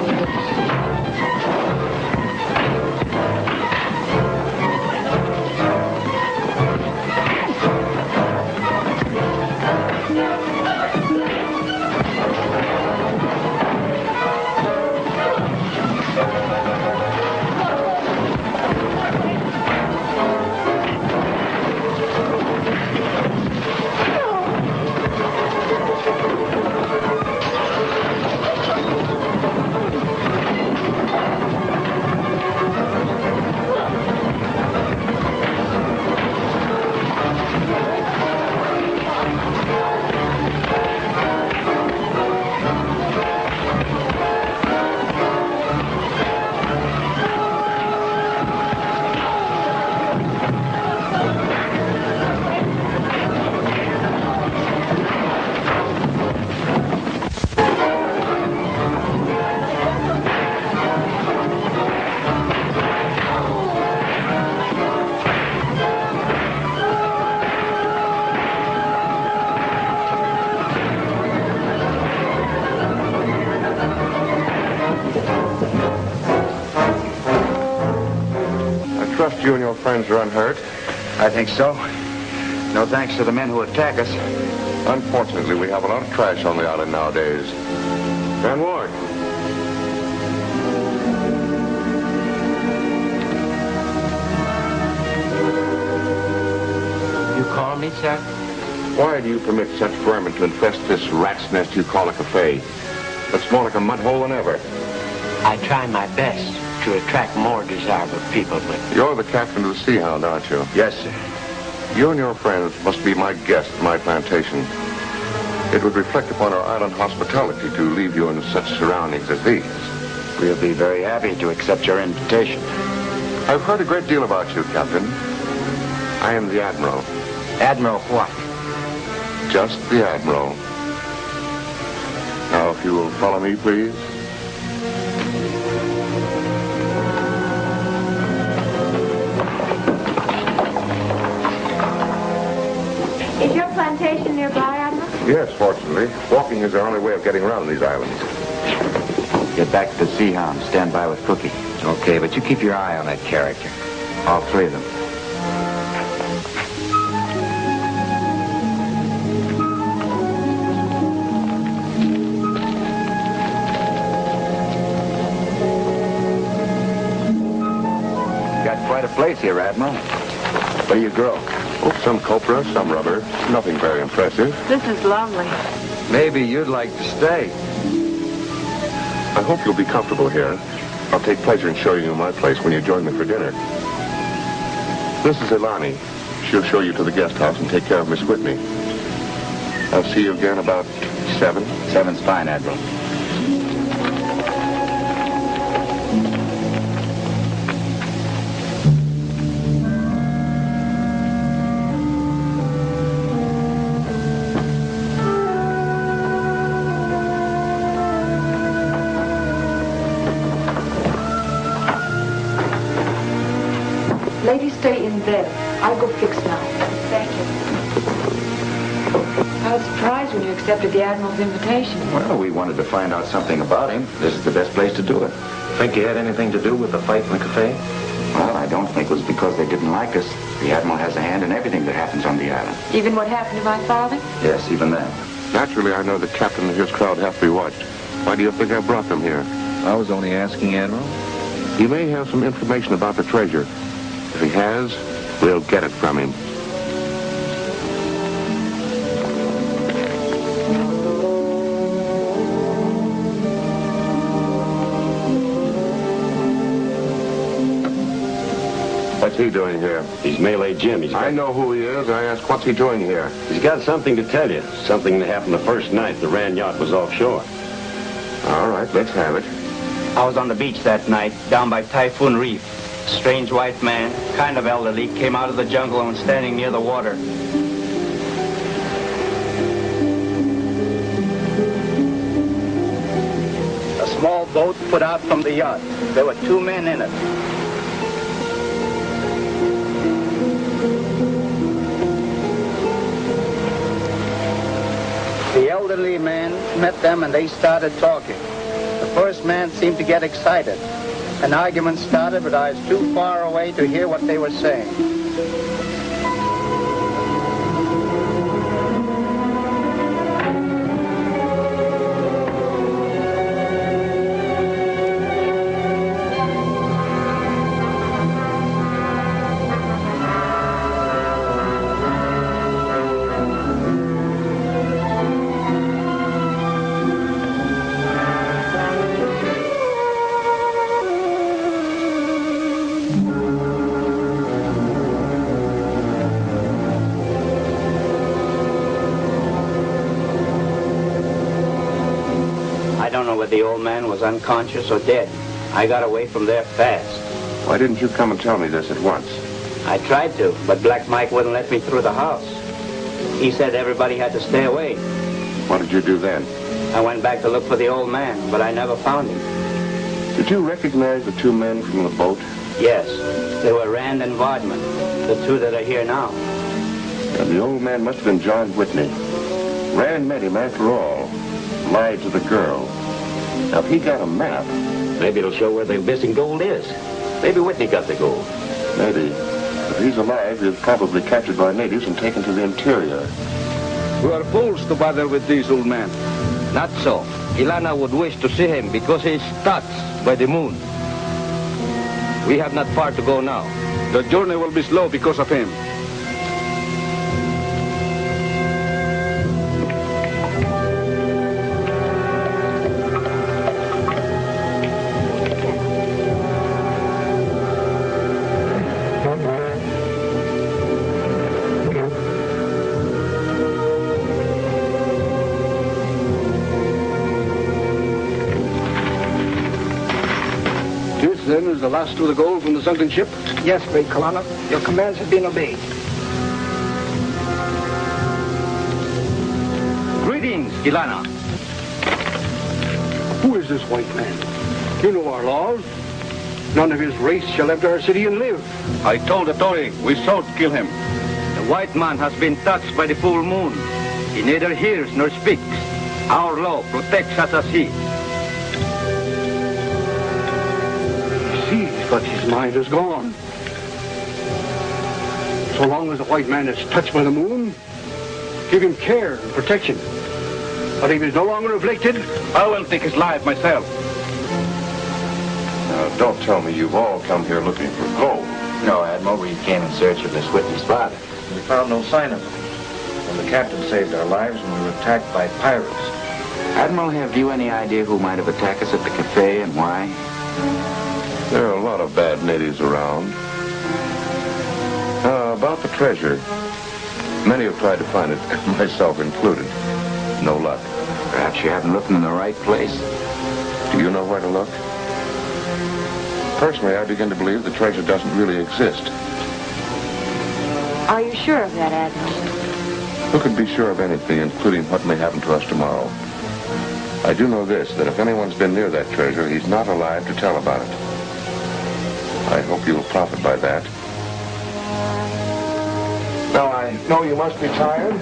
You and your friends are unhurt? I think so. No thanks to the men who attack us. Unfortunately, we have a lot of trash on the island nowadays. Van Ward. You call me, sir? Why do you permit such vermin to infest this rat's nest you call a cafe? It's more like a mud hole than ever. I try my best to attract more desirable people, but... You're the captain of the Sea Hound, aren't you? Yes, sir. You and your friends must be my guests at my plantation. It would reflect upon our island hospitality to leave you in such surroundings as these. We'll be very happy to accept your invitation. I've heard a great deal about you, Captain. I am the Admiral. Admiral what? Just the Admiral. Now, if you will follow me, please. Is your plantation nearby, Admiral? Yes, fortunately. Walking is our only way of getting around these islands. Get back to the Sea Hound. Stand by with Cookie. Okay, but you keep your eye on that character. All three of them. Got quite a place here, Admiral. What do you grow? Oh, some copra, some rubber. Nothing very impressive. This is lovely. Maybe you'd like to stay. I hope you'll be comfortable here. I'll take pleasure in showing you my place when you join me for dinner. This is Ilani. She'll show you to the guest house and take care of Miss Whitney. I'll see you again about 7. 7's fine, Admiral. Ladies, stay in bed. I'll go fix now. Thank you. I was surprised when you accepted the Admiral's invitation. Well, we wanted to find out something about him. This is the best place to do it. Think you had anything to do with the fight in the cafe? Well, I don't think it was because they didn't like us. The Admiral has a hand in everything that happens on the island. Even what happened to my father? Yes, even then. Naturally, I know the captain and his crowd have to be watched. Why do you think I brought them here? I was only asking, Admiral. He may have some information about the treasure. If he has, we'll get it from him. What's he doing here? He's Malay Jim. I know who he is. I ask, what's he doing here? He's got something to tell you. Something that happened the first night the Rand yacht was offshore. All right, let's have it. I was on the beach that night, down by Typhoon Reef. A strange white man, kind of elderly, came out of the jungle and was standing near the water. A small boat put out from the yacht. There were 2 men in it. elderly man met them and they started talking. The first man seemed to get excited. An argument started, but I was too far away to hear what they were saying. The old man was unconscious or dead. I got away from there fast. Why didn't you come and tell me this at once? I tried to, but Black Mike wouldn't let me through the house. He said everybody had to stay away. What did you do then? I went back to look for the old man, but I never found him. Did you recognize the two men from the boat? Yes, they were Rand and Vardman, the two that are here now. And the old man must have been John Whitney. Rand met him after all, lied to the girl. Now, if he got a map... Maybe it'll show where the missing gold is. Maybe Whitney got the gold. Maybe. If he's alive, he's probably captured by natives and taken to the interior. We are fools to bother with these old men. Not so. Ilana would wish to see him because he is touched by the moon. We have not far to go now. The journey will be slow because of him. Then is the last of the gold from the sunken ship? Yes, great Kalana. Your commands have been obeyed. Greetings, Ilana. Who is this white man? You know our laws. None of his race shall enter our city and live. I told the Tory we sought to kill him. The white man has been touched by the full moon. He neither hears nor speaks. Our law protects us as he. But his mind is gone. So long as the white man is touched by the moon, give him care and protection. But if he's no longer afflicted, I will take his life myself. Now, don't tell me you've all come here looking for gold. No, Admiral, we came in search of Miss Whitney's father. We found no sign of him. When the captain saved our lives when we were attacked by pirates. Admiral, have you any idea who might have attacked us at the cafe and why? There are a lot of bad natives around. About the treasure. Many have tried to find it, myself included. No luck. Perhaps you haven't looked in the right place. Do you know where to look? Personally, I begin to believe the treasure doesn't really exist. Are you sure of that, Admiral? Who can be sure of anything, including what may happen to us tomorrow? I do know this, that if anyone's been near that treasure, he's not alive to tell about it. I hope you'll profit by that. Now, I know you must be tired.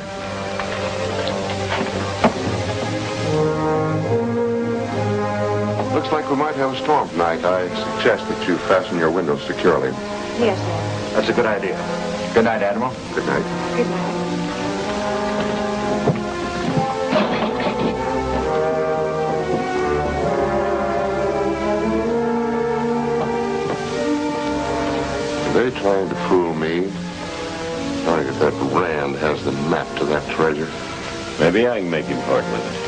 Looks like we might have a storm tonight. I suggest that you fasten your windows securely. Yes, sir. That's a good idea. Good night, Admiral. Good night. Good night. Are they trying to fool me? Knowing that Rand has the map to that treasure. Maybe I can make him part with it.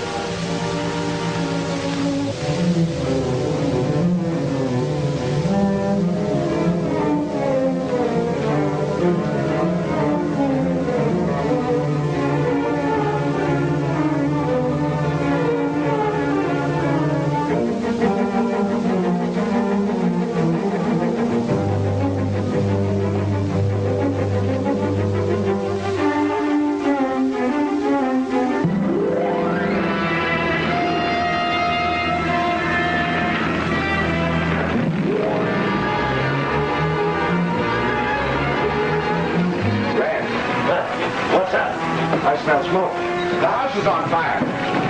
I smell smoke. The house is on fire.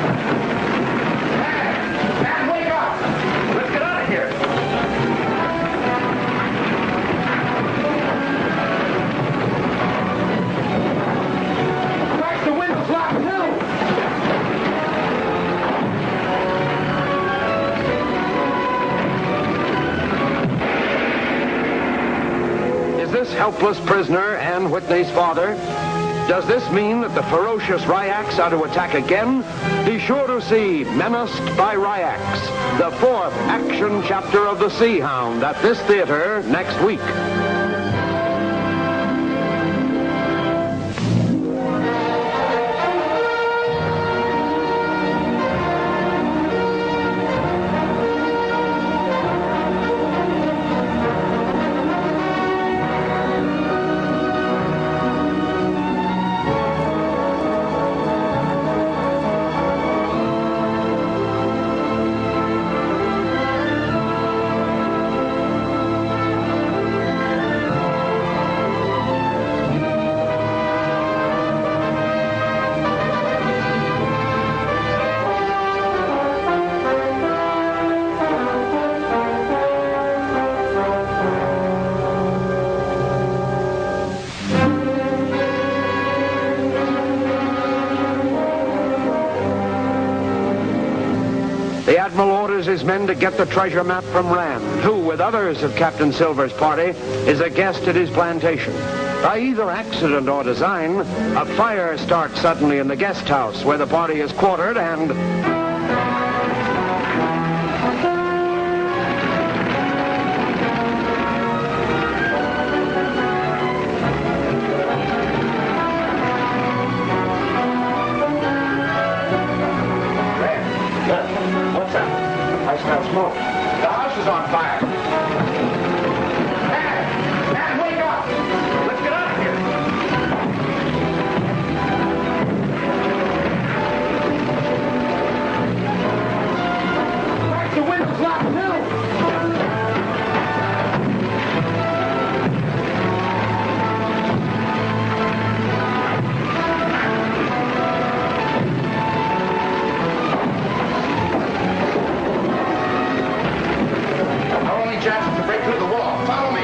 this helpless prisoner and Whitney's father? Does this mean that the ferocious Ryaks are to attack again? Be sure to see Menaced by Ryaks, the 4th action chapter of The Sea Hound at this theater next week. The Admiral orders his men to get the treasure map from Rand, who, with others of Captain Silver's party, is a guest at his plantation. By either accident or design, a fire starts suddenly in the guest house where the party is quartered and... I smell smoke. The house is on fire. Dad, wake up! Let's get out of here. Back, the window's locked too. Chance to break through the wall. Follow me.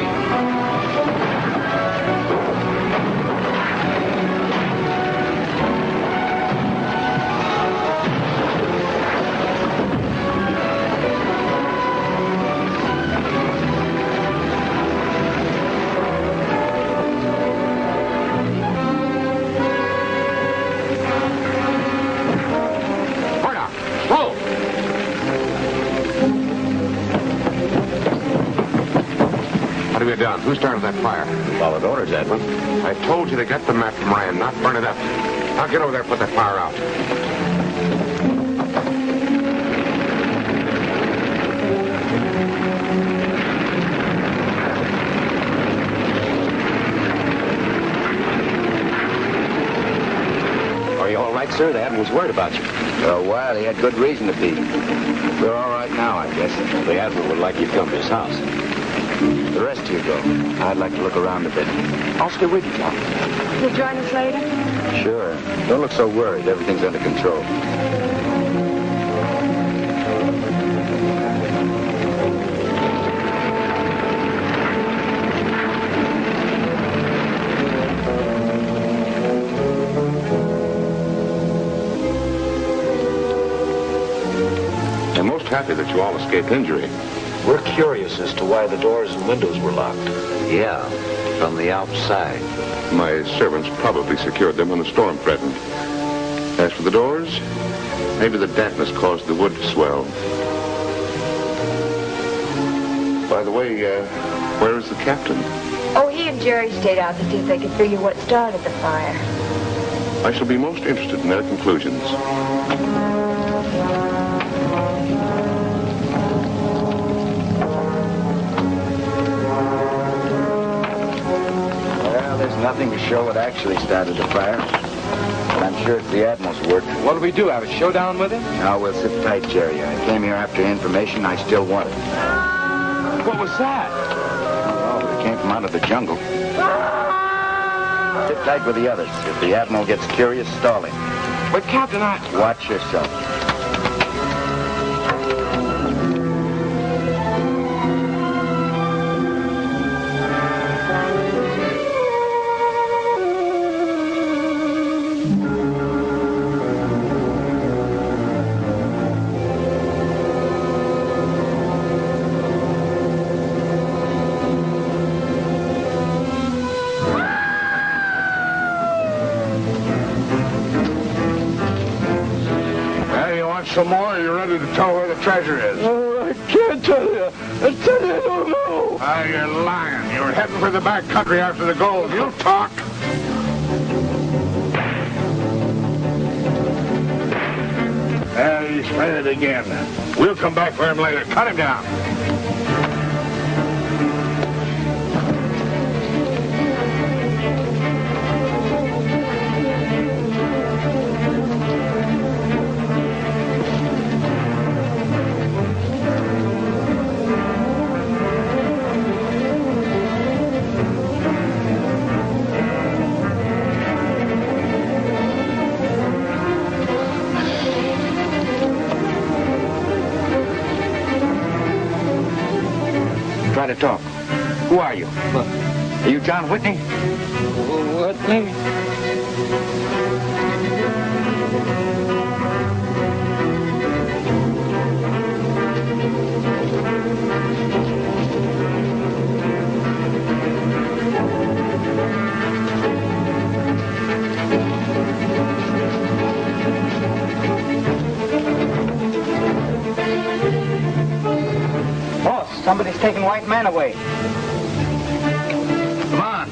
What have you done? Who started that fire? Followed orders, Edwin. I told you to get the map from Rand, not burn it up. Now get over there and put that fire out. Are you all right, sir? The Admiral's worried about you. For a while, he had good reason to be. We're all right now, I guess. The Admiral would like you to come to his house. The rest of you go. I'd like to look around a bit. I'll stay with you, Tom. You'll join us later? Sure. Don't look so worried. Everything's under control. I'm most happy that you all escaped injury. We're curious as to why the doors and windows were locked. Yeah, from the outside. My servants probably secured them when the storm threatened. As for the doors, maybe the dampness caused the wood to swell. By the way, where is the captain? Oh, he and Jerry stayed out to see if they could figure what started the fire. I shall be most interested in their conclusions. Nothing to show what actually started the fire. But I'm sure it's the Admiral's work. What'll we do, have a showdown with him? No, we'll sit tight, Jerry. I came here after information I still wanted. What was that? Oh, it came from out of the jungle. Sit tight with the others. If the Admiral gets curious, stall him. But, Captain, Watch yourself. some more, or you're ready to tell where the treasure is? Oh, I can't tell you. I tell you, I don't know. Ah, you're lying. You were heading for the back country after the gold. You talk. He's tried it again. We'll come back for him later. Cut him down. Try to talk. Who are you? Are you John Whitney? Whitney? Boss, somebody's taking white man away. Come on.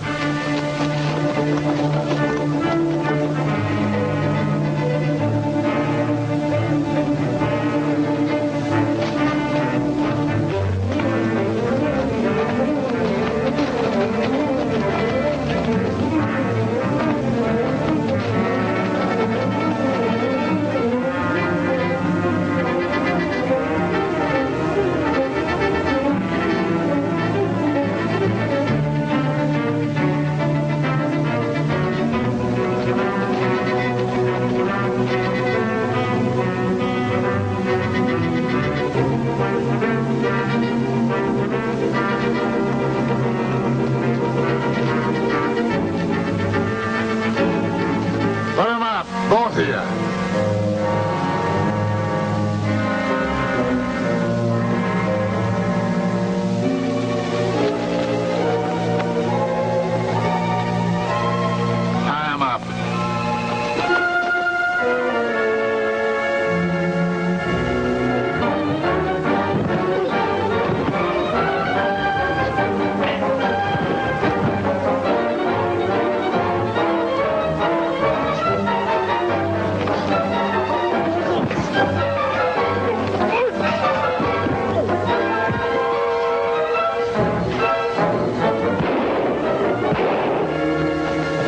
Put him up, both of you. Tie him up.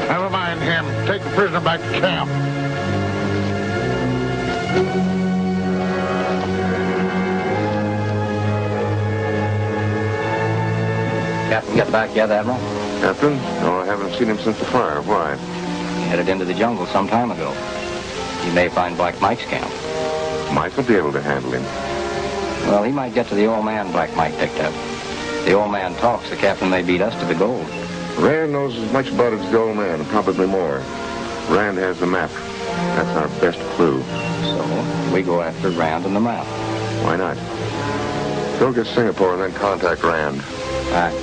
Never mind him. Take the prisoner back to camp. Captain get back yet, Admiral? Captain? No, I haven't seen him since the fire. Why? He headed into the jungle some time ago. He may find Black Mike's camp. Mike would be able to handle him. Well, he might get to the old man Black Mike picked up. The old man talks, the captain may beat us to the gold. Rand knows as much about it as the old man, probably more. Rand has the map. That's our best clue. So, we go after Rand and the map. Why not? Go get Singapore and then contact Rand. All right.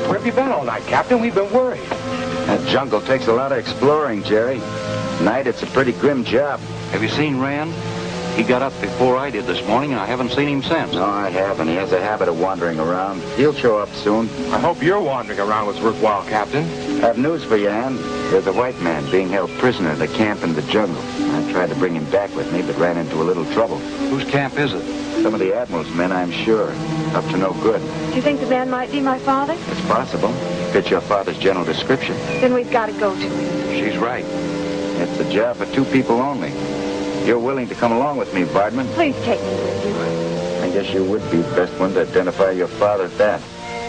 Where have you been all night, Captain? We've been worried. That jungle takes a lot of exploring, Jerry. Night, it's a pretty grim job. Have you seen Rand? He got up before I did this morning, and I haven't seen him since. No, I haven't. He has a habit of wandering around. He'll show up soon. I hope your wandering around was worthwhile, Captain. I have news for you, Ann. There's a white man being held prisoner at a camp in the jungle. I tried to bring him back with me, but ran into a little trouble. Whose camp is it? Some of the Admiral's men, I'm sure. Up to no good. Do you think the man might be my father? It's possible. Fits your father's general description. Then we've got to go to him. She's right. It's a job for 2 people only. You're willing to come along with me, Bardman? Please take me with you. I guess you would be the best one to identify your father at that.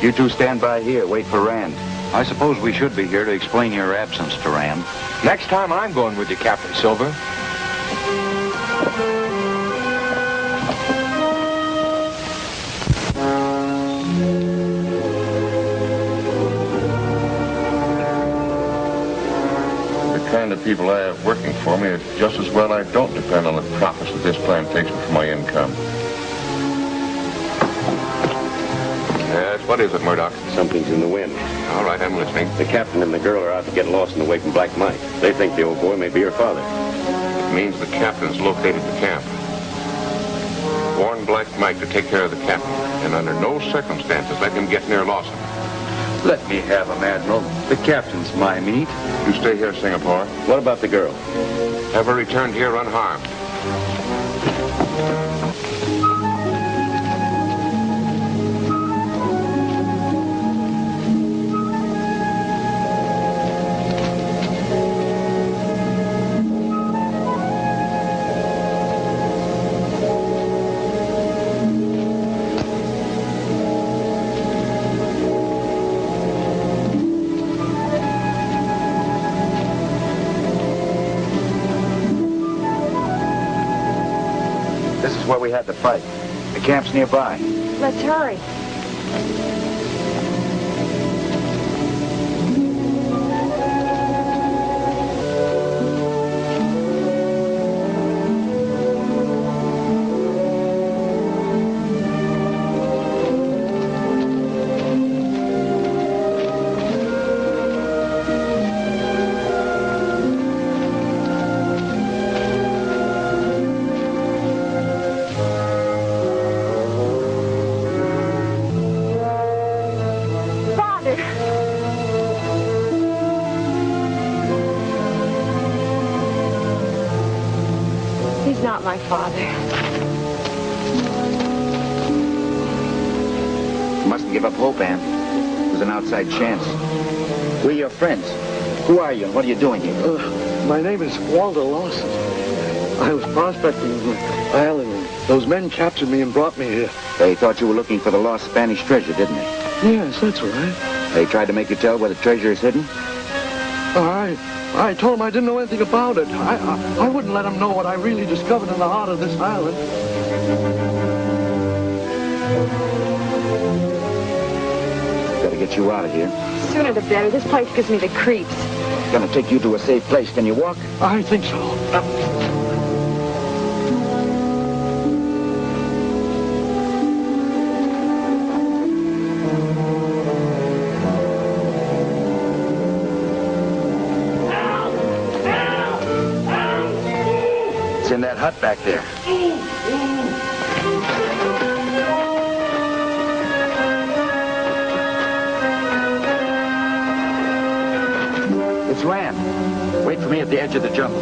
You two stand by here. Wait for Rand. I suppose we should be here to explain your absence to Rand. Next time I'm going with you, Captain Silver. The kind of people I have working for me, it's just as well I don't depend on the profits of this plantation for my income. Yes, what is it, Murdoch? Something's in the wind. All right, I'm listening. The captain and the girl are out to get lost in the wake from Black Mike. They think the old boy may be her father. It means the captain's located the camp. Warn Black Mike to take care of the captain, and under no circumstances let him get near Lawson. Let me have him, Admiral. The captain's my meat. You stay here, Singapore. What about the girl? Have her returned here unharmed. Where we had the fight. The camp's nearby. Let's hurry. He's not my father. You mustn't give up hope, Ann. There's an outside chance. We're your friends. Who are you and what are you doing here? My name is Walter Lawson. I was prospecting the island, and those men captured me and brought me here. They thought you were looking for the lost Spanish treasure, didn't they? Yes, that's right. They tried to make you tell where the treasure is hidden? I told them I didn't know anything about it. I wouldn't let them know what I really discovered in the heart of this island. Gotta get you out of here. Sooner the better. This place gives me the creeps. Gonna take you to a safe place. Can you walk? I think so. It's in that hut back there. It's Rand. Wait for me at the edge of the jungle.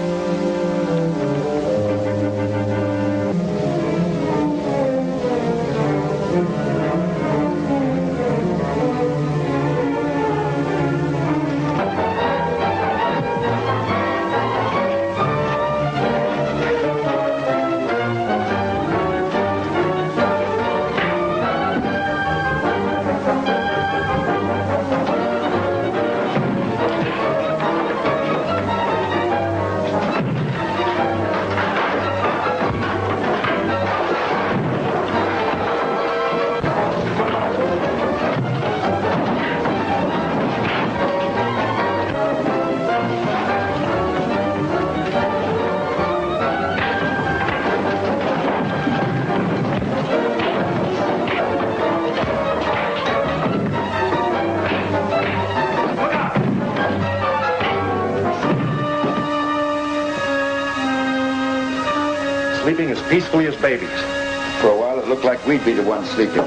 Sleeping as peacefully as babies. For a while, it looked like we'd be the ones sleeping.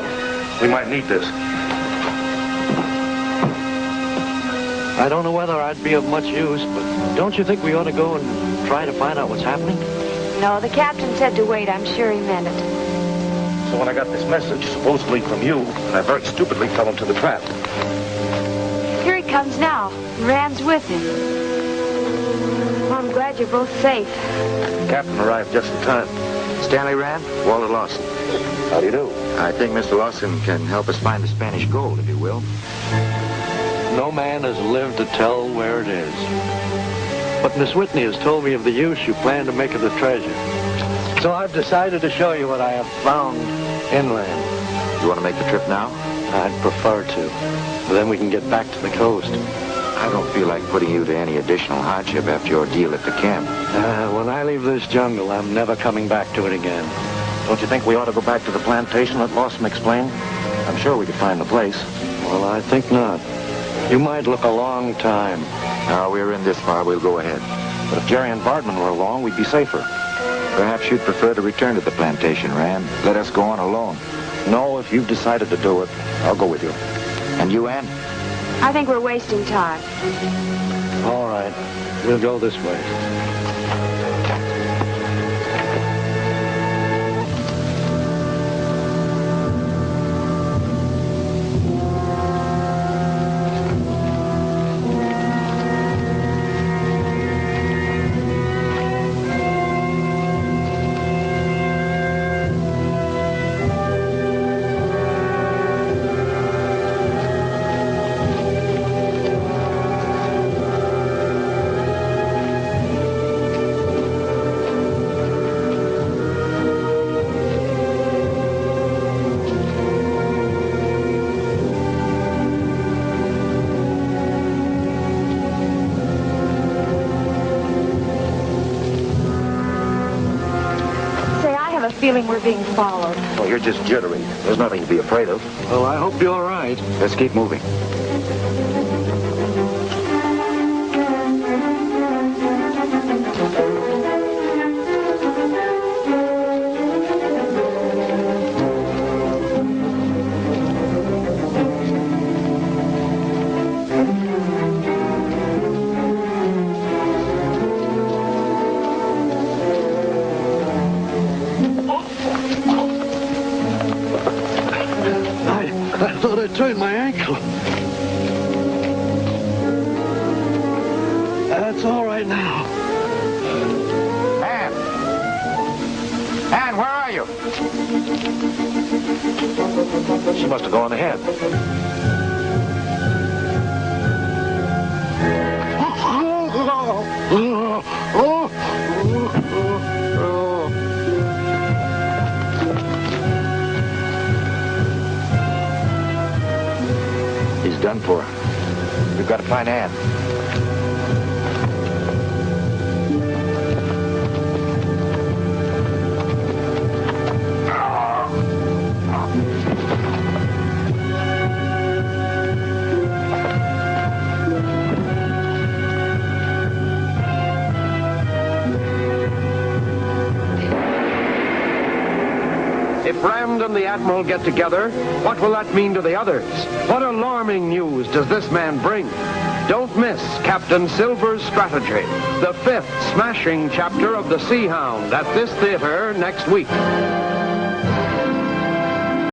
We might need this. I don't know whether I'd be of much use, but don't you think we ought to go and try to find out what's happening? No, the captain said to wait. I'm sure he meant it. So when I got this message, supposedly from you, and I very stupidly fell into the trap. Here he comes now. Rand's with him. Well, I'm glad you're both safe. Captain arrived just in time. Stanley Rand, Walter Lawson. How do you do? I think Mr. Lawson can help us find the Spanish gold, if you will. No man has lived to tell where it is. But Miss Whitney has told me of the use you plan to make of the treasure. So I've decided to show you what I have found inland. You want to make the trip now? I'd prefer to. Then we can get back to the coast. I don't feel like putting you to any additional hardship after your deal at the camp. When I leave this jungle, I'm never coming back to it again. Don't you think we ought to go back to the plantation, let Lawson explain? I'm sure we could find the place. Well, I think not. You might look a long time. Now we're in this far, we'll go ahead. But if Jerry and Bartman were along, we'd be safer. Perhaps you'd prefer to return to the plantation, Rand. Let us go on alone. No, if you've decided to do it, I'll go with you. And you, Ann? I think we're wasting time. All right. We'll go this way. Feeling we're being followed. Oh, you're just jittery. There's nothing to be afraid of. Well, I hope you're right. Let's keep moving. I thought I turned my ankle. That's all right now. Ann! Ann, where are you? She must have gone ahead. He's done for. We've got to find Ann. If Rand and the Admiral get together, what will that mean to the others? What alarming news does this man bring? Don't miss Captain Silver's Strategy, the 5th smashing chapter of The Sea Hound at this theater next week.